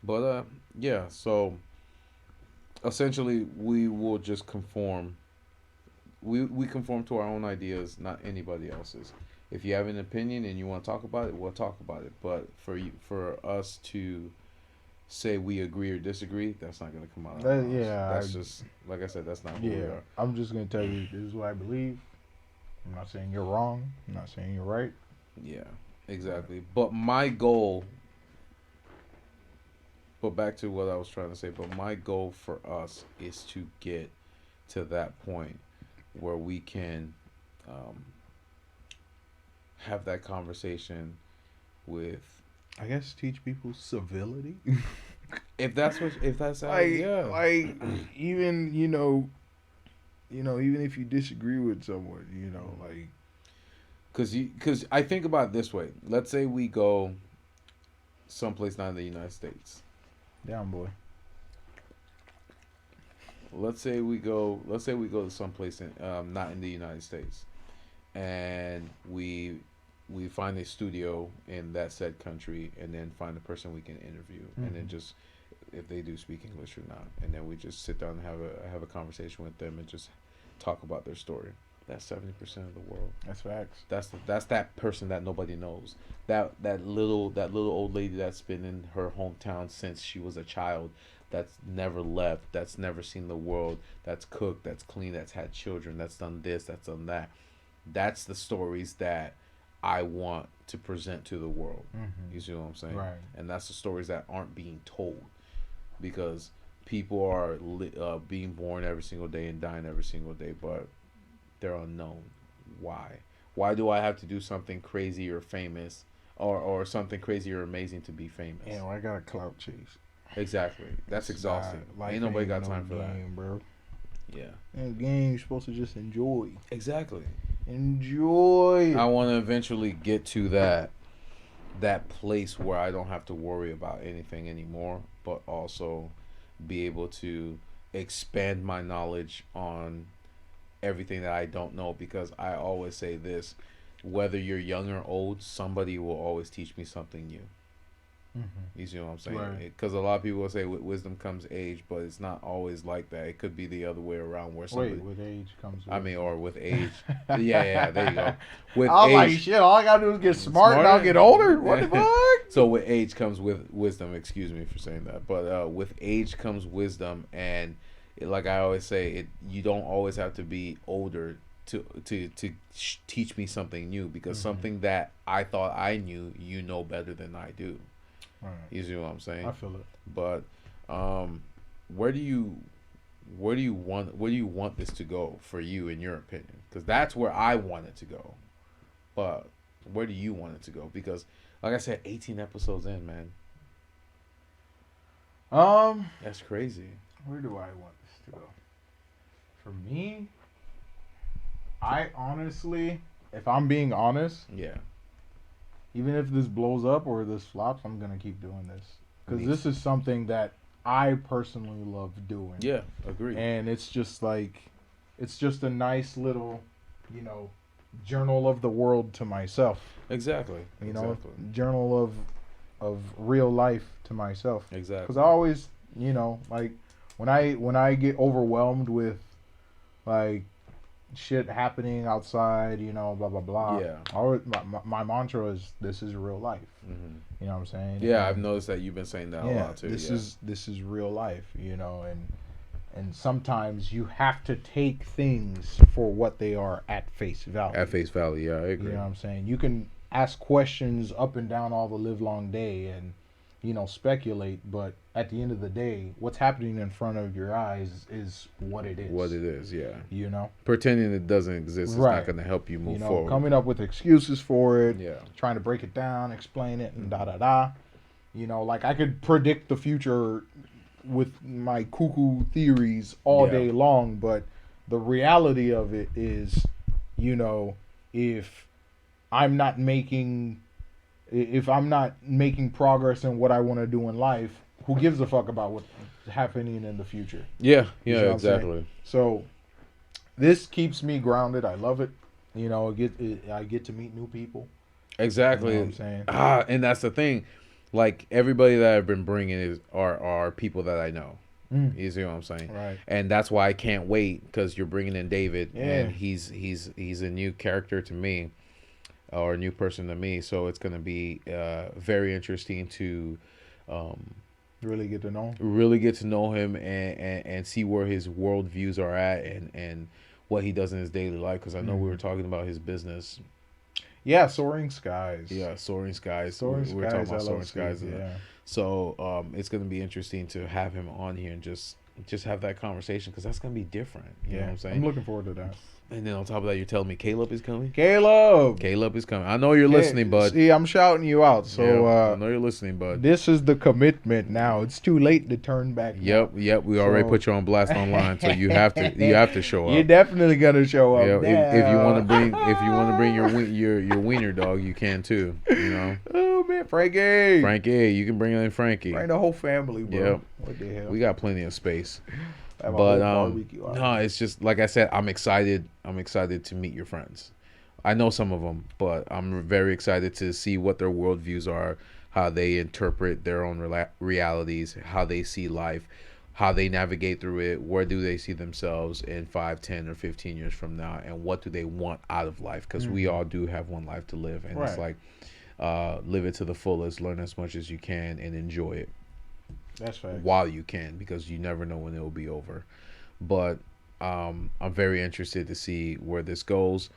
But yeah. So essentially, we will just conform. We conform to our own ideas, not anybody else's. If you have an opinion and you want to talk about it, we'll talk about it. But for us to say we agree or disagree, that's not going to come out of our mouths. Yeah, That's just, like I said, that's not who we Yeah, are. I'm just gonna tell you this is what I believe. I'm not saying you're wrong. I'm not saying you're right. Yeah, exactly. But my goal, but back to what I was trying to say, but my goal for us is to get to that point where we can have that conversation with, I guess teach people civility. if that's how, like, yeah. like even even if you disagree with someone, like Because I think about it this way. Let's say we go someplace not in the United States. down boy. Let's say we go to someplace not in the United States, and we find a studio in that said country, and then find a person we can interview, and then just if they do speak English or not, and then we just sit down and have a conversation with them and just talk about their story. That's 70% of the world. That's facts. That's that person that nobody knows. That little old lady that's been in her hometown since she was a child, that's never left, that's never seen the world, that's cooked, that's clean, that's had children, that's done this, that's done that. That's the stories that I want to present to the world. Mm-hmm. You see what I'm saying? Right. And that's the stories that aren't being told, because people are being born every single day and dying every single day, but they're unknown. Why? Why do I have to do something crazy or famous, or something crazy or amazing to be famous? Yeah, I got a clout chase. Exactly. That's exhausting. Ain't nobody got time for that. Bro. Yeah. In a game, you're supposed to just enjoy. Exactly. Enjoy. I want to eventually get to that place where I don't have to worry about anything anymore, but also be able to expand my knowledge on everything that I don't know, because I always say this: whether you're young or old, somebody will always teach me something new. You see what I'm saying? Right. Because a lot of people will say with wisdom comes age, but it's not always like that. It could be the other way around, where somebody, Wait, with age comes. or with age. Yeah, there you go. With I was like, age, shit, all I gotta do is get smart and I'll Smarter? get older. What the fuck? so with age comes with wisdom. Excuse me for saying that, but with age comes wisdom, and like I always say, you don't always have to be older teach me something new, because something that I thought I knew, you know better than I do. Right. You see what I'm saying? I feel it. But where do you want this to go for you, in your opinion? Because that's where I want it to go. But where do you want it to go? Because like I said, 18 episodes in, man. That's crazy. Where do I want this to go? For me, I honestly, if I'm being honest, Yeah. even if this blows up or this flops, I'm gonna keep doing this because Me this is something that I personally love doing. Yeah, agree. And it's just like, it's just a nice little, journal of the world to myself. Exactly. Journal of real life to myself. Exactly. Because I always, like when I get overwhelmed with like shit happening outside, blah blah blah. Yeah. My mantra is, this is real life. Mm-hmm. You know what I'm saying? Yeah, I've noticed that you've been saying that a lot too. This is real life, and sometimes you have to take things for what they are at face value. At face value, yeah, I agree. You know what I'm saying? You can ask questions up and down all the live long day and speculate, but at the end of the day, what's happening in front of your eyes is what it is. What it is, yeah. Pretending it doesn't exist is not going to help you move forward. Coming up with excuses for it, yeah. Trying to break it down, explain it, and da da da. Like I could predict the future with my cuckoo theories all day long, but the reality of it is, if I'm not making progress in what I want to do in life, who gives a fuck about what's happening in the future? Yeah, exactly. So this keeps me grounded. I love it. I get to meet new people. Exactly. You know what I'm saying? And that's the thing. Like, everybody that I've been bringing are people that I know. You see what I'm saying? Right. And that's why I can't wait, because you're bringing in David, Yeah. and he's a new character to me, or a new person to me. So it's going to be very interesting to really get to know him and see where his world views are at, and what he does in his daily life. Because I know we were talking about his business. Yeah, Soaring Skies. Yeah, Soaring Skies. Soaring we were talking about Skies, Soaring Skies. yeah. So it's going to be interesting to have him on here and just have that conversation, because that's going to be different. You know what I'm saying? I'm looking forward to that. And then on top of that, you're telling me Caleb is coming? Caleb is coming. I know you're listening, bud. See, I'm shouting you out. So I know you're listening, bud. This is the commitment now. It's too late to turn back. Yep. We already put you on blast online, so you have to show up. You're definitely gonna show up. If you want to bring your wiener dog, you can too. Oh man, Frankie, you can bring in Frankie. Bring the whole family, bro. Yep. What the hell? We got plenty of space. But no, it's just like I said. I'm excited to meet your friends. I know some of them, but I'm very excited to see what their worldviews are, how they interpret their own realities, how they see life, how they navigate through it, where do they see themselves in 5, 10, or 15 years from now, and what do they want out of life? Because we all do have one life to live, and it's like, live it to the fullest, learn as much as you can, and enjoy it. That's right. While you can, because you never know when it will be over. But I'm very interested to see where this goes.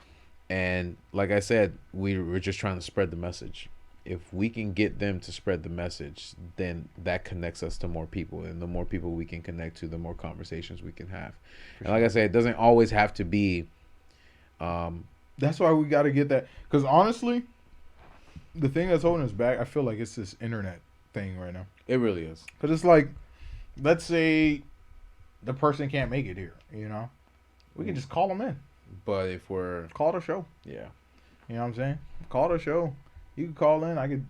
And like I said, we're just trying to spread the message. If we can get them to spread the message, then that connects us to more people. And the more people we can connect to, the more conversations we can have. And like I said, it doesn't always have to be... That's why we got to get that. Because honestly, the thing that's holding us back, I feel like it's this internet thing right now. It really is. Because it's like, let's say the person can't make it here, we can just call them in. But if we're... Call the show. Yeah. You know what I'm saying? Call the show. You can call in.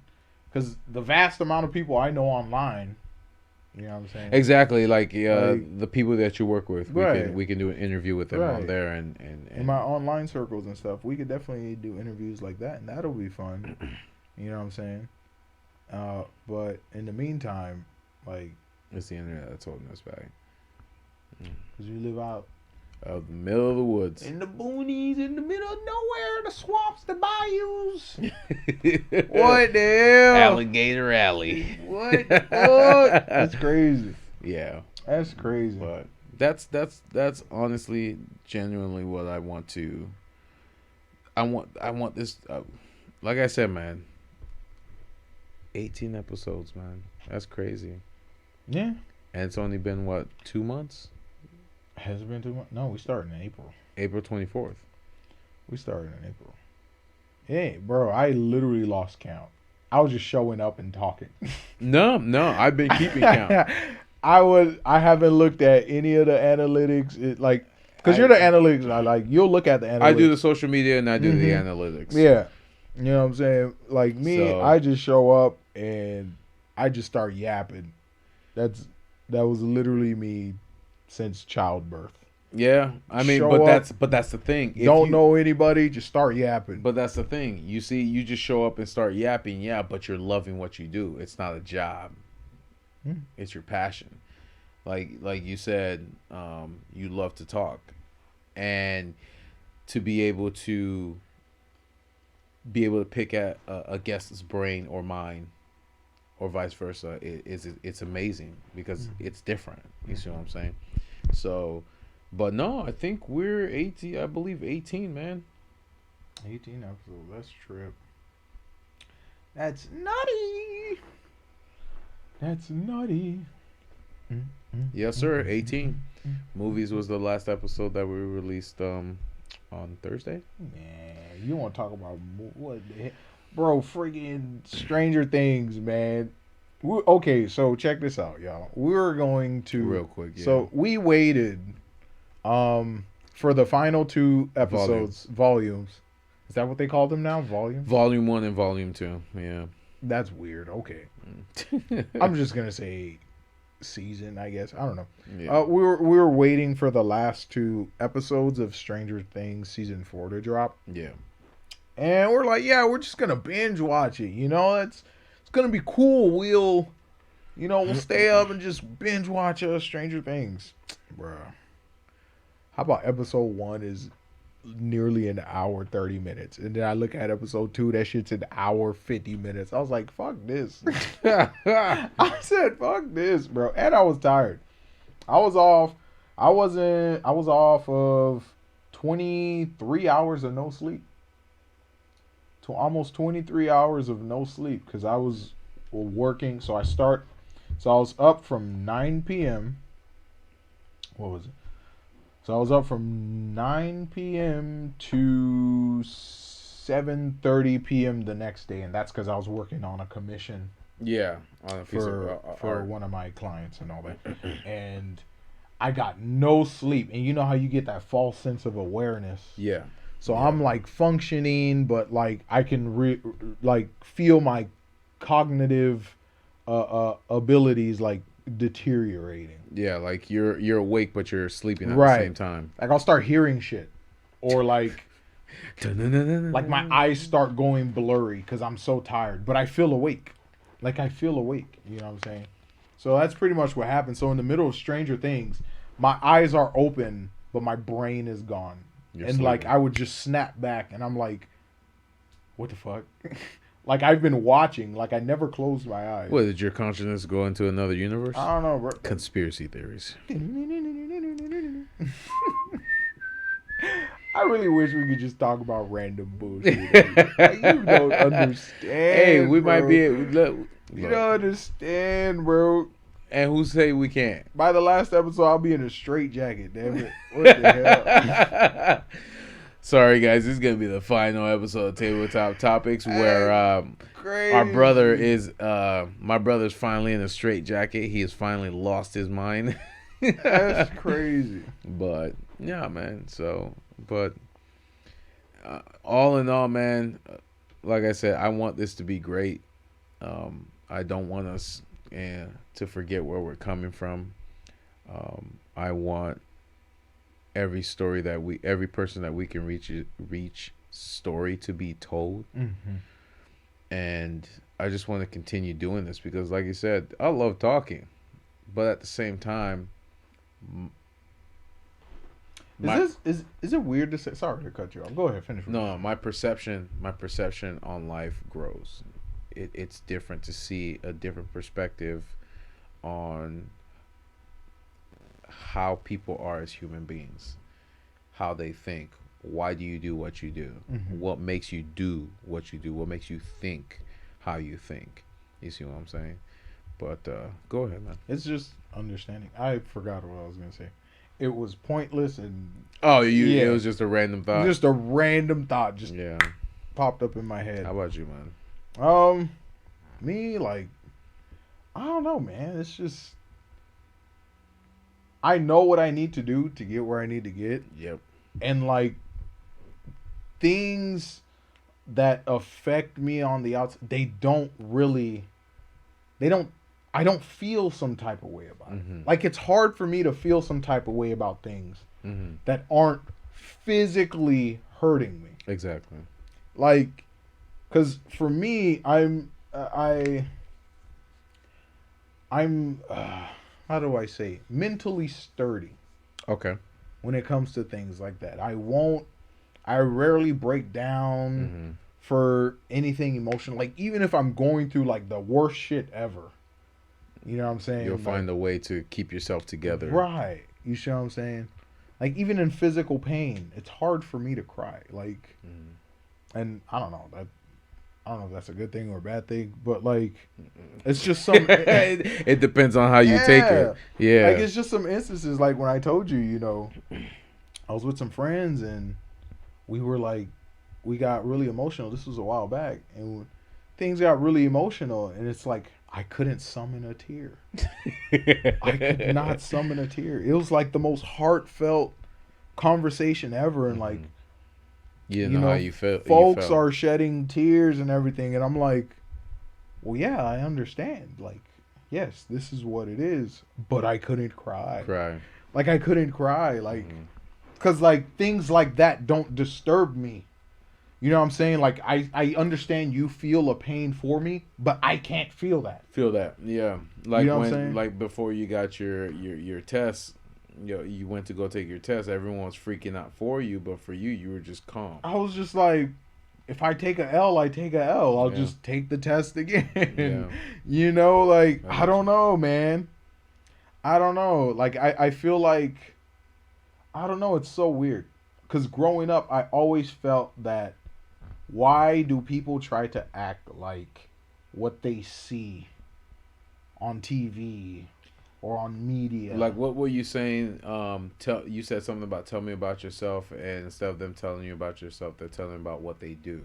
Because the vast amount of people I know online, you know what I'm saying? Exactly. Like the people that you work with, right. we can do an interview with them on there. And in my online circles and stuff, we could definitely do interviews like that, and that'll be fun. You know what I'm saying? But in the meantime, like, it's the internet that's holding us back. Because we live out of the middle of the woods, in the boonies, in the middle of nowhere, the swamps, the bayous. What the hell? Alligator Alley. What? That's crazy. Yeah, that's crazy. But That's honestly, genuinely what I want to. I want this. Like I said, man. 18 episodes, man. That's crazy. Yeah. And it's only been what, 2 months? Has it been 2 months? No, we started in April. April 24th. We started in April. Hey, bro, I literally lost count. I was just showing up and talking. No, I've been keeping count. I haven't looked at any of the analytics. Because you're the analytics. You'll look at the analytics. I do the social media and I do the analytics. Yeah. You know what I'm saying? Like me, So- I just show up and I just start yapping. That was literally me since childbirth. Yeah, I mean, Show but that's the thing. If Don't you- know anybody, just start yapping. But that's the thing. You see, you just show up and start yapping, yeah, but you're loving what you do. It's not a job. It's your passion. Like you said, you love to talk. And to be able to pick at a guest's brain or mine or vice versa, it's amazing because it's different. You see what I'm saying? So, but no, I think we're 18, I believe 18, man. 18 episodes. Let's trip. That's nutty. That's nutty. Yes, sir. 18. Movies was the last episode that we released on Thursday. Man, you want to talk about what the heck? Bro, friggin' Stranger Things, man. Okay, so check this out, y'all. We're going to Real quick, yeah. So we waited for the final 2 episodes, volumes. Is that what they call them now? Volumes? Volume 1 and Volume 2. Yeah. That's weird. Okay. I'm just going to say season, I guess. I don't know. Yeah. We were waiting for the last 2 episodes of Stranger Things season 4 to drop. Yeah. And we're like, yeah, we're just gonna binge watch it. You know, it's gonna be cool. We'll stay up and just binge watch Stranger Things, bruh. How about episode 1 is nearly an hour 30 minutes, and then I look at episode 2, that shit's an hour 50 minutes. I was like, fuck this. I said, fuck this, bro. And I was tired. I was off of 23 hours of no sleep. To almost 23 hours of no sleep because I was working. So I was up from 9 p.m. What was it? So I was up from 9 p.m. to 7:30 p.m. the next day, and that's because I was working on a commission Yeah. On a piece for art. one of my clients and all that. And I got no sleep. And you know how you get that false sense of awareness? Yeah. So I'm like functioning, but like I can feel my cognitive abilities like deteriorating. Yeah, like you're awake but you're sleeping at the Right. same time. Like I'll start hearing shit, or like my eyes start going blurry because I'm so tired, but I feel awake. Like I feel awake. You know what I'm saying? So that's pretty much what happened. So in the middle of Stranger Things, my eyes are open, but my brain is gone. You're And like sleeping. I would just snap back, and I'm like, "What the fuck?" Like I've been watching. Like I never closed my eyes. What, did your consciousness go into another universe? I don't know, bro. Conspiracy theories. I really wish we could just talk about random bullshit. Like, you don't understand. Hey, we might bro. be look, You don't understand, bro. and who say we can't? By the last episode, I'll be in a straight jacket. Damn it! What the hell? Sorry, guys. This is gonna be the final episode of Tabletop Topics, where Crazy. our brother is my brother's finally in a straight jacket. He has finally lost his mind. That's crazy. But yeah, man. So, but all in all, man, like I said, I want this to be great. I don't want us to forget where we're coming from. I want every person that we can reach story to be told. Mm-hmm. And I just want to continue doing this because, like you said, I love talking, but at the same time, Is it weird to say? Sorry to cut you off. Go ahead, finish. no, my perception on life grows. It's different to see a different perspective on how people are as human beings, how they think. Why do you do what you do? Mhm. What makes you do what you do? What makes you think how you think? You see what I'm saying? But go ahead, man. It's just understanding. I forgot what I was gonna say. It was pointless and Oh, Yeah. it was just a random thought. just a random thought just Yeah. popped up in my head. How about you, man? Me, like, I don't know, man. It's just I know what I need to do to get where I need to get, Yep. and like things that affect me on the outside, they don't. I don't feel some type of way about it. Mhm. Like it's hard for me to feel some type of way about things Mhm. that aren't physically hurting me. Exactly. Like, because for me, I'm how do I say, mentally sturdy Okay. when it comes to things like that. I rarely break down Mhm. for anything emotional. Like even if I'm going through like the worst shit ever, you know what I'm saying? You'll Like, find a way to keep yourself together. right. You see what I'm saying? Like even in physical pain, it's hard for me to cry. Like, Mhm. and I don't know if that's a good thing or a bad thing, but like it's just some It depends on how you take it. Yeah. Like it's just some instances like when I told you, I was with some friends and we were like we got really emotional. This was a while back and things got really emotional and it's like I couldn't summon a tear. I could not summon a tear. It was like the most heartfelt conversation ever and like You didn't know how you felt. folks are shedding tears and everything and I'm like, well, yeah, I understand. Like, yes, this is what it is, but I couldn't cry. cry. Like, I couldn't cry. Like, Mhm. because, like, things like that don't disturb me. You know what I'm saying? Like, I understand you feel a pain for me, but I can't feel that. Feel that, yeah. Like know what I'm when, saying? like before you got your test, you went to go take your test. Everyone was freaking out for you, but for you, you were just calm. I was just like, if I take a L, I take a L. I'll Yeah. just take the test again. Yeah. Like, I I don't know, man. I don't know. Like, I feel like, I don't know. It's so weird. Because growing up, I always felt that why do people try to act like what they see on TV or on media? Like, what were you saying? You said something about tell me about yourself, and instead of them telling you about yourself, they're telling about what they do.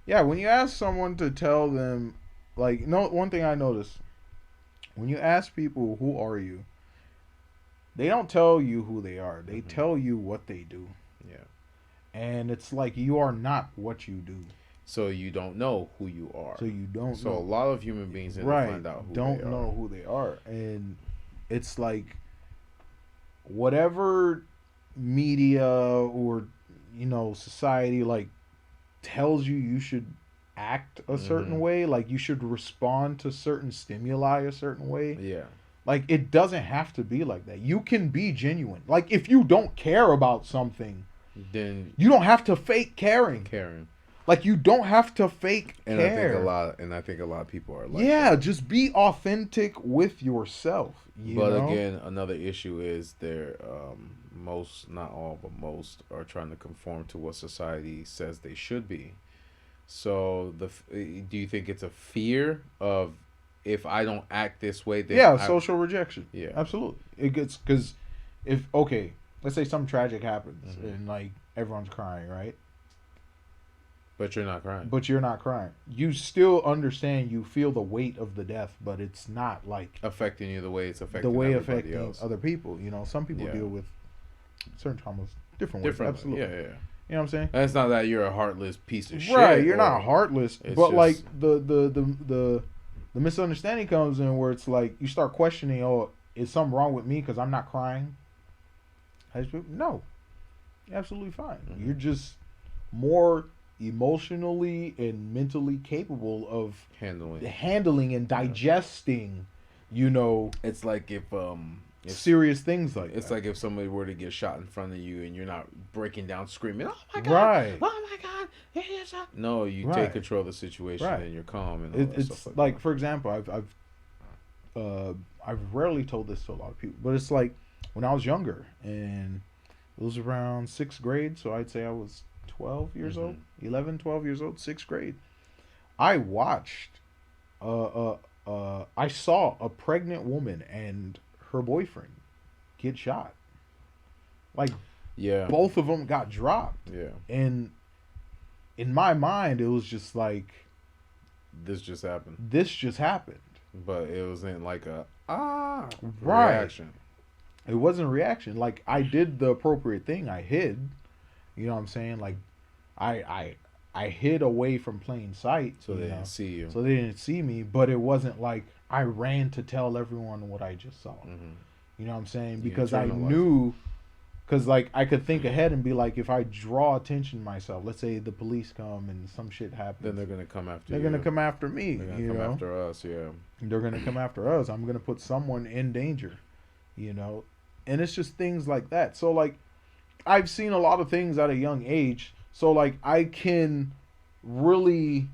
Yeah, when you ask someone to tell them, like, no, one thing I noticed, when you ask people, who are you? They don't tell you who they are. They Mhm. tell you what they do. Yeah. And it's like you are not what you do. So you don't know who you are. So you don't So a know. lot of human beings need Right. to find out who Don't they are. know who they are. And it's like whatever media or society like tells you should act a certain Mhm. way, like you should respond to certain stimuli a certain way. Yeah. Like it doesn't have to be like that. You can be genuine. Like if you don't care about something, Then you don't have to fake caring. Karen. Like you don't have to fake And care. I think a lot of people are like yeah, that. just be authentic with yourself. But know? again, another issue is they're most, not all, but most are trying to conform to what society says they should be. So do you think it's a fear of if I don't act this way, then yeah, social rejection. Yeah. Absolutely. It gets because if okay, let's say something tragic happens Mhm. and like everyone's crying, right? But you're not crying. But you're not crying. You still understand. You feel the weight of the death, but it's not like Affecting you the way it's affecting the way everybody affecting else. other people. Some people Yeah. deal with certain traumas different ways. Differently. Absolutely. Yeah, yeah. You know what I'm saying? And it's not that you're a heartless piece of shit. Right. You're or- not heartless, it's but like just- the misunderstanding comes in where it's like you start questioning. Oh, is something wrong with me because I'm not crying? No, you're absolutely fine. Mhm. You're just more emotionally and mentally capable of handling and digesting, It's like if serious things like it's that. like if somebody were to get shot in front of you and you're not breaking down screaming, "Oh my god. Right. Oh my god. Yeah, yeah, shot." No, you Right. take control of the situation Right. and you're calm and all that It's stuff like that. for example, I've rarely told this to a lot of people, but it's like when I was younger, and it was around sixth grade, so I'd say I was 12 years old, 11, 12 years old, sixth grade. I watched, I saw a pregnant woman and her boyfriend get shot. Like, Yeah. both of them got dropped. Yeah. And in my mind, it was just like, This just happened. this just happened. But it wasn't like a Right. reaction. It wasn't a reaction. Like, I did the appropriate thing. I hid. You know what I'm saying? Like, I hid away from plain sight. So they didn't see you. So they didn't see me. But it wasn't like I ran to tell everyone what I just saw. Mm-hmm. You know what I'm saying? You Because I internalized. knew, because like I could think ahead and be like, if I draw attention to myself, let's say the police come and some shit happens, Then they're gonna come after they're you. gonna come after me. They're gonna You come know, after us. Yeah. they're gonna come after us. I'm gonna put someone in danger. You know, and it's just things like that. So like, I've seen a lot of things at a young age. So like, I can really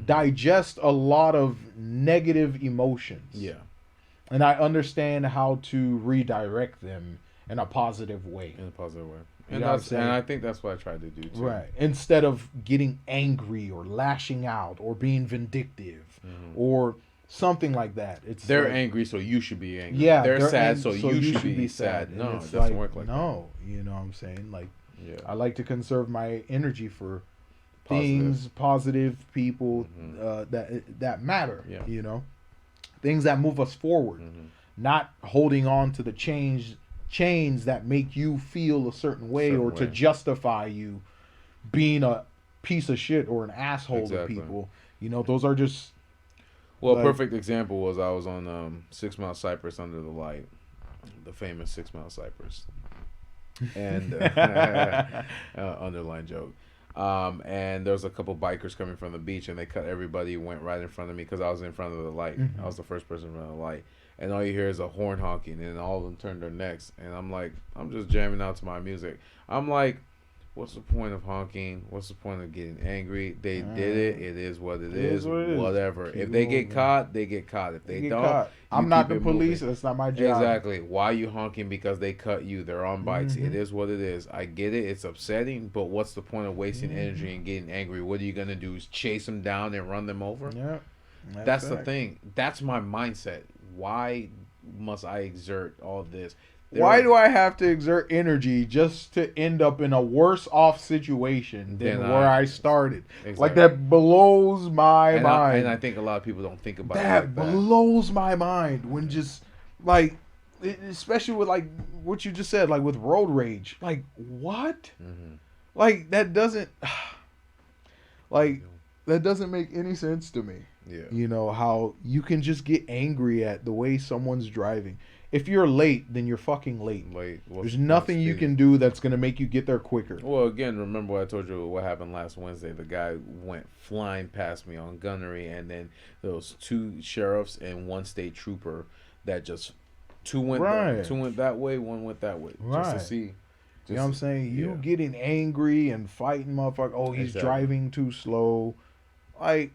digest a lot of negative emotions. Yeah. And I understand how to redirect them in a positive way. In a positive way. You And know what I'm that's saying? and I think that's what I tried to do too. Right. Instead of getting angry or lashing out or being vindictive or something like that. It's They're like, angry, so you should be angry. yeah, they're sad, ang- so you should be sad. And No, it it's doesn't like, work like no, you know what I'm saying? Like, that. Yeah. I like to conserve my energy for Positive. things, positive people that matter. Yeah. You know, things that move us forward, not holding on to the chains that make you feel a certain way Certain or to way. justify you being a piece of shit or an asshole Exactly. to people. You know, those are just Well, like- a perfect example was I was on 6 Mile Cypress Under the Light, the famous 6 Mile Cypress, and underline joke. And there was a couple bikers coming from the beach, and they cut everybody, went right in front of me because I was in front of the light. I was the first person in front of the light, and all you hear is a horn honking, and all of them turn their necks, and I'm like, I'm just jamming out to my music. I'm like, what's the point of honking? What's the point of getting angry? They did it. It is what it is. what it is. Whatever. Keep if they get moving. caught, they get caught. If they get don't, caught. you I'm not keep the it police. moving. That's not my job. Exactly. Why are you honking? Because they cut you. They're on bikes. Mm-hmm. It is what it is. I get it. It's upsetting, but what's the point of wasting Mm-hmm. energy and getting angry? What are you gonna do? Is chase them down and run them over? Yeah. That's the fact. thing. That's my mindset. Why must I exert all this? Why do I have to exert energy just to end up in a worse off situation than Than where I- I started? Exactly. Like, that blows my mind. And I think a lot of people don't think about That it like that. blows my mind when just like, especially with like what you just said, like with road rage. Like, what? Mm-hmm. Like, that doesn't like that doesn't make any sense to me. Yeah. You know, how you can just get angry at the way someone's driving. If you're late, then you're fucking late. Like, There's nothing you can do that's gonna make you get there quicker. Well, again, remember what I told you what happened last Wednesday? The guy went flying past me on gunnery, and then there was 2 sheriffs and 1 state trooper that just two went that way, 1 went that way, just Right. to see. You know what I'm saying? You yeah. getting angry and fighting motherfucker. Oh, he's Exactly. driving too slow. Like,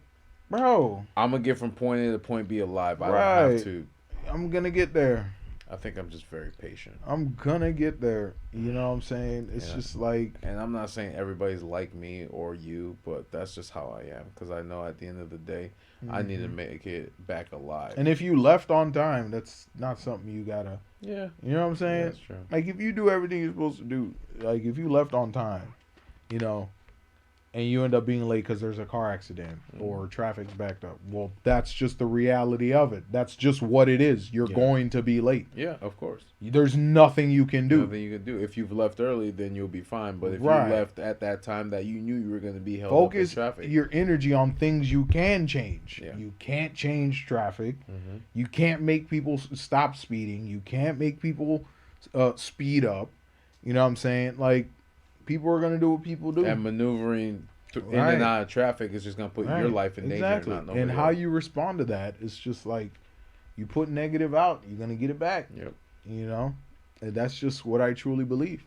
bro, I'm gonna get from point A to point B alive. I don't Right. have to. I'm gonna get there. I think I'm just very patient. I'm gonna get there. You know what I'm saying? It's Yeah. just like, And I'm not saying everybody's like me or you, but that's just how I am. Because I know at the end of the day, I need to make it back alive. and if you left on time, that's not something you gotta. yeah, You know what I'm saying? that's true. Like, if you do everything you're supposed to do, like if you left on time, you know, and you end up being late because there's a car accident or traffic's backed up, well, that's just the reality of it. That's just what it is. You're Yeah. going to be late. Yeah, of course. There's nothing you can do. Nothing you can do. If you've left early, then you'll be fine. But if Right. you left at that time that you knew you were going to be held Focus up in traffic, your energy on things you can change. Yeah. You can't change traffic. Mm-hmm. You can't make people stop speeding. You can't make people speed up. You know what I'm saying? Like, people are going to do what people do. and maneuvering in Right. and out of traffic is just going to put your Right. life in danger. Exactly. Not nobody And how else. you respond to that is just like, you put negative out, you're going to get it back. Yep. You know? And that's just what I truly believe.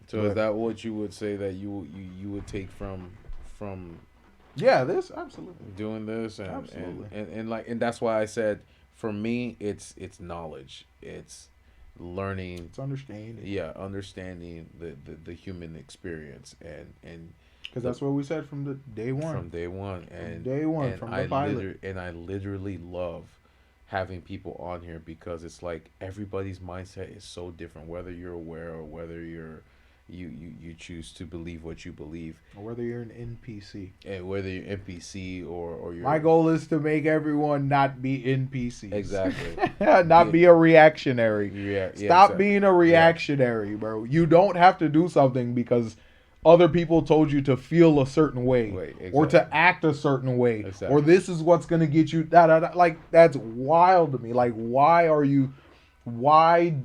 So is that what you would say that you would take from Yeah, this absolutely. doing this and Absolutely. and that's why I said For me, it's knowledge. It's learning. It's understanding. Yeah, understanding the human experience and Because that's what we said from the day one. from day one From the pilot. I literally love having people on here because it's like everybody's mindset is so different, whether you're aware or whether you choose to believe what you believe, Or whether you're an NPC. and whether you're NPC or you're My goal is to make everyone not be NPCs. Exactly. Not be a reactionary. Yeah, Stop exactly. being a reactionary, bro. You don't have to do something because other people told you to feel a certain way, or to exactly. act a certain way, Exactly. or this is what's gonna get you. Like that's wild to me. Like why are you? Why?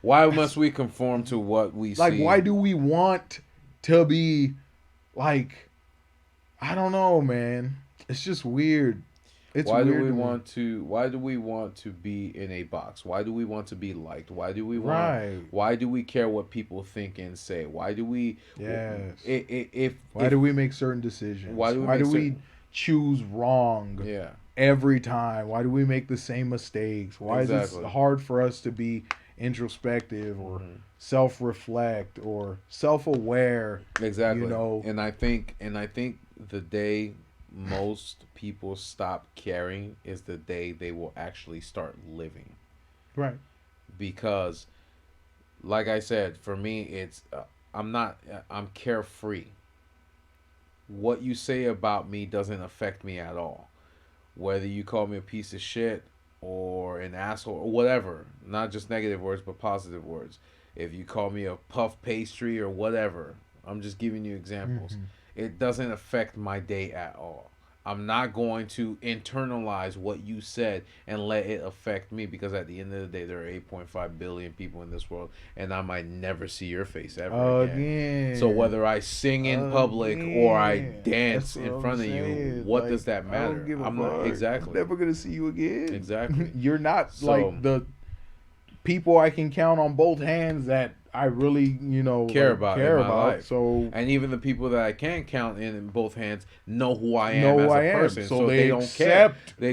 Why must we conform to what we Like see? why do we want to be like? I don't know, man. It's just weird. It's Why weird do we to me. want to? Why do we want to be in a box? Why do we want to be liked? Why do we want? Right. Why do we care what people think and say? Why do we? Yes. If do we make certain decisions? Why do we make we certain- choose wrong yeah, every time? Why do we make the same mistakes? Why is Exactly. it hard for us to be introspective or Mhm. self-reflect or self-aware? exactly. You know. and I think the day most people stop caring is the day they will actually start living. Right. Because like I said, for me it's I'm carefree. What you say about me doesn't affect me at all, whether you call me a piece of shit or an asshole or whatever, not just negative words but positive words. If you call me a puff pastry or whatever, I'm just giving you examples. Mhm. It doesn't affect my day at all. I'm not going to internalize what you said and let it affect me, because at the end of the day, there are 8.5 billion people in this world, and I might never see your face ever again. So whether I sing in public or I Again. dance That's in what front I'm of you, saying. what Like, does that I matter? don't give a I'm not fuck. exactly. I'm never gonna see you again. Exactly. You're not So- like the people I can count on both hands that I really, Care about in my life. So And even the people that I can count in both hands know who I am know as who a I am. person, So they they don't accept- care. They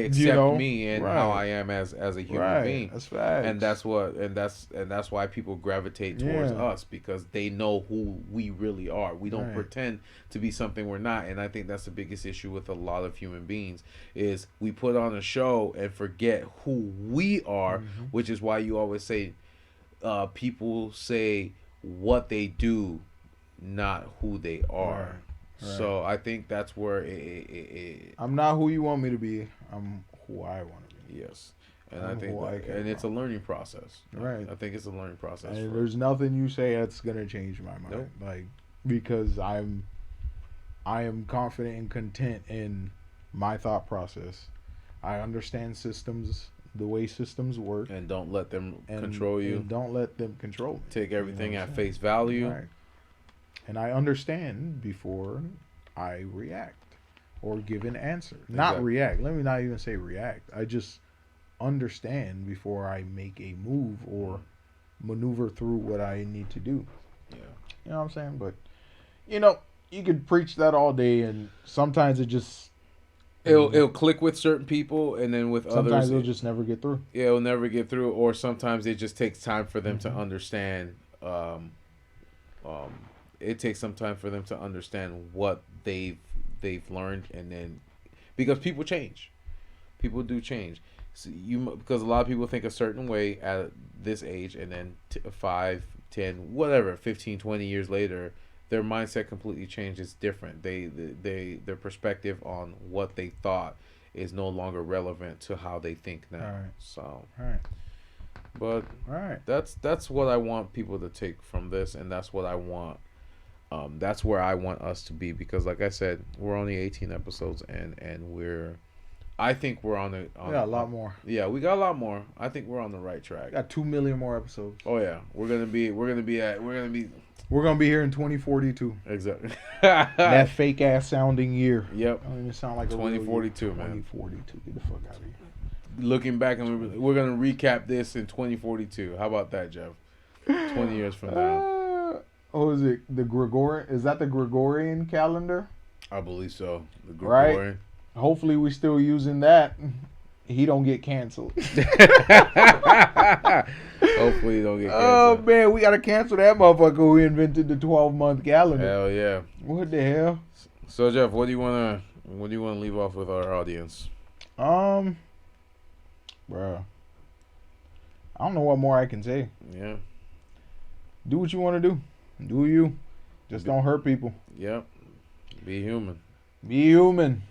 accept you know, me and right. how I am as a human right, being. that's facts. And that's why people gravitate towards Yeah. us, because they know who we really are. We don't Right. pretend to be something we're not. And I think that's the biggest issue with a lot of human beings, is we put on a show and forget who we are, Mm-hmm. which is why you always say people say what they do, not who they are. Right. So I think that's where it I'm not who you want me to be. I'm who I want to be. yes. And I'm I think who I that, care and it's a about. learning process. Right. I think it's a learning process. And for- there's nothing you say that's gonna change my mind. Nope. Like because I am confident and content in my thought process. I understand systems, the way systems work, and don't let them and control you. and don't let them control me. Take everything You know at what I'm face value. Right. And I understand before I react or give an answer. Not Exactly. react. Let me not even say react. I just understand before I make a move or maneuver through what I need to do. Yeah. You know what I'm saying? But you could preach that all day, and sometimes it just It'll click with certain people, and then with sometimes others, it'll just never get through. it'll never get through. Or sometimes it just takes time for them Mm-hmm. to understand. It takes some time for them to understand what they've learned, and then because people change, people do change. So because a lot of people think a certain way at this age, and then 5, 10, whatever, 15, 20 years later, their mindset completely changes. Different. Their perspective on what they thought is no longer relevant to how they think now. Right. So, All right. but All right. that's what I want people to take from this, and that's what I want. That's where I want us to be, because, like I said, we're only 18 episodes, and I think we're on We got a lot more. Yeah, we got a lot more. I think we're on the right We track. got 2 million more episodes. Oh yeah, we're gonna be We're gonna be here in 2042. exactly. That fake ass sounding year. Yep. I don't even sound like a 2042, real year. man. 2042. Get the fuck out of here. Looking back, and we're gonna recap this in 2042. How about that, Jeff? 20 years from now. Oh, is it the Gregorian? Is that the Gregorian calendar? I believe so. The Right. Gregorian. Hopefully, we still using that. he don't get canceled. Hopefully you don't get Oh canceled. man, we gotta cancel that motherfucker who invented the 12-month calendar. Hell yeah. What the hell? So Jeff, what do you wanna leave off with our audience? Bruh, I don't know what more I can say. Yeah. Do what you want to do. Do you. Just don't hurt people. Yep. Be human. Be human.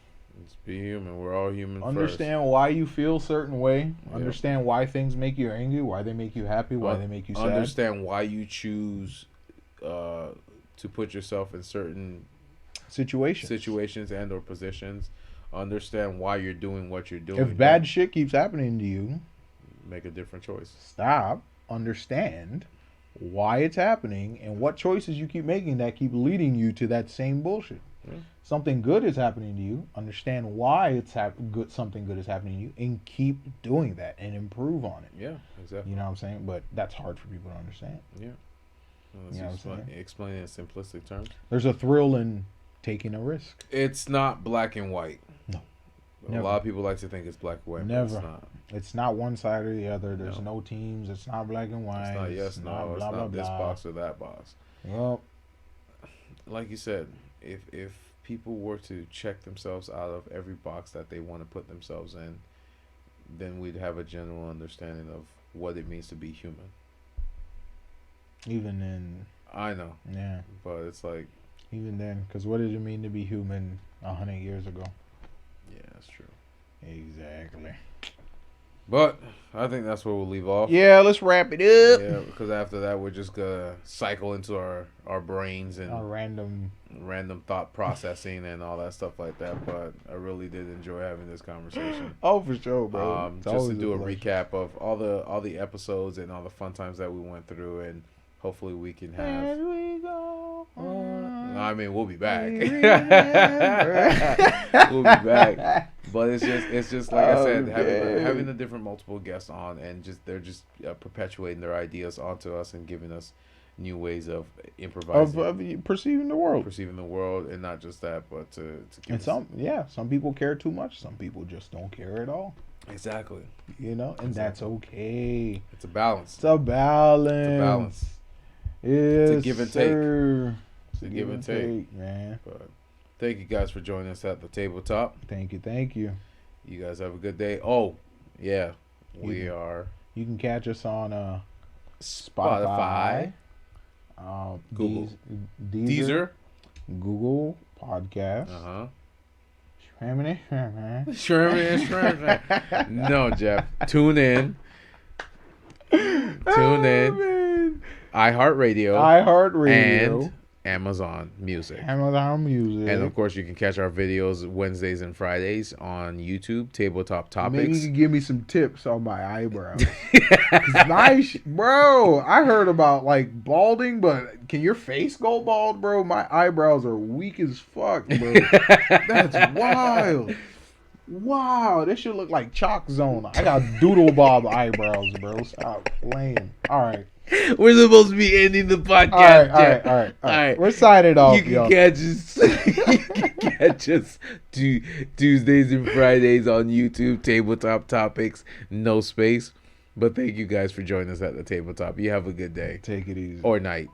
Just be human. We're all human. Understand why you feel certain way. Yep. Understand why things make you angry, why they make you happy, why they make you sad. Understand why you choose to put yourself in certain situations and or positions. Understand why you're doing what you're doing. If bad shit keeps happening to you, make a different choice. Stop. Understand why it's happening and what choices you keep making that keep leading you to that same bullshit. Yeah. Something good is happening to you. Understand why it's something good is happening to you, and keep doing that and improve on it. Yeah, exactly. You know what I'm saying? But that's hard for people to understand. Yeah. You know what I'm saying? Explain it in simplistic terms. There's a thrill in taking a risk. It's not black and white. No. A Never. lot of people like to think it's black and white. Never. But it's not. It's not one side or the other. There's no teams. It's not black and white. It's not yes, It's no. not It's blah, not blah, this blah. box or that box. Well, Like you said, if people were to check themselves out of every box that they want to put themselves in, then we'd have a general understanding of what it means to be human. even then, I know, yeah, but it's like, even then, because what did it mean to be human 100 years ago? yeah, that's true. Exactly. But I think that's where we'll leave off. Yeah, let's wrap it up. Yeah, because after that, we're just gonna cycle into our brains and A random. random thought processing and all that stuff like that. But I really did enjoy having this conversation. Oh, for sure, bro. It's Just to always do a pleasure. recap of all the episodes and all the fun times that we went through, and hopefully we can have. As we go I mean, we'll be back. we remember. We'll be back. But it's just like I said, Okay. having the different multiple guests on, and they're just perpetuating their ideas onto us and giving us new ways of improvising, of perceiving the world. perceiving the world, and not just that, but to give And some people care too much. Some people just don't care at all. exactly. You know, and that's okay. It's a balance. It's a balance. It's a balance. Yes, a give and take. sir. It's a give and take. man. But thank you guys for joining us at the tabletop. Thank you. You guys have a good day. Oh, yeah, we Yeah. are You can catch us on Spotify, Google. Deezer. Google Podcast. Uh-huh. Shrimmy. Shrimp. No, Jeff. Tune in. Tune in. iHeartRadio. iHeartRadio. And Amazon Music. Amazon Music. And of course, you can catch our videos Wednesdays and Fridays on YouTube, Tabletop Maybe Topics. you can give me some tips on my eyebrows. Bro, I heard about like balding, but can your face go bald, bro? My eyebrows are weak as fuck, bro. That's wild. Wow, this should look like Chalk Zone. I got Doodle Bob eyebrows, bro. Stop playing. All right. We're supposed to be ending the podcast. All right. We're signing off, You can y'all. catch us. You can catch us Tuesdays and Fridays on YouTube. Tabletop Topics, no space. But thank you guys for joining us at the tabletop. You have a good day Take it easy. or night.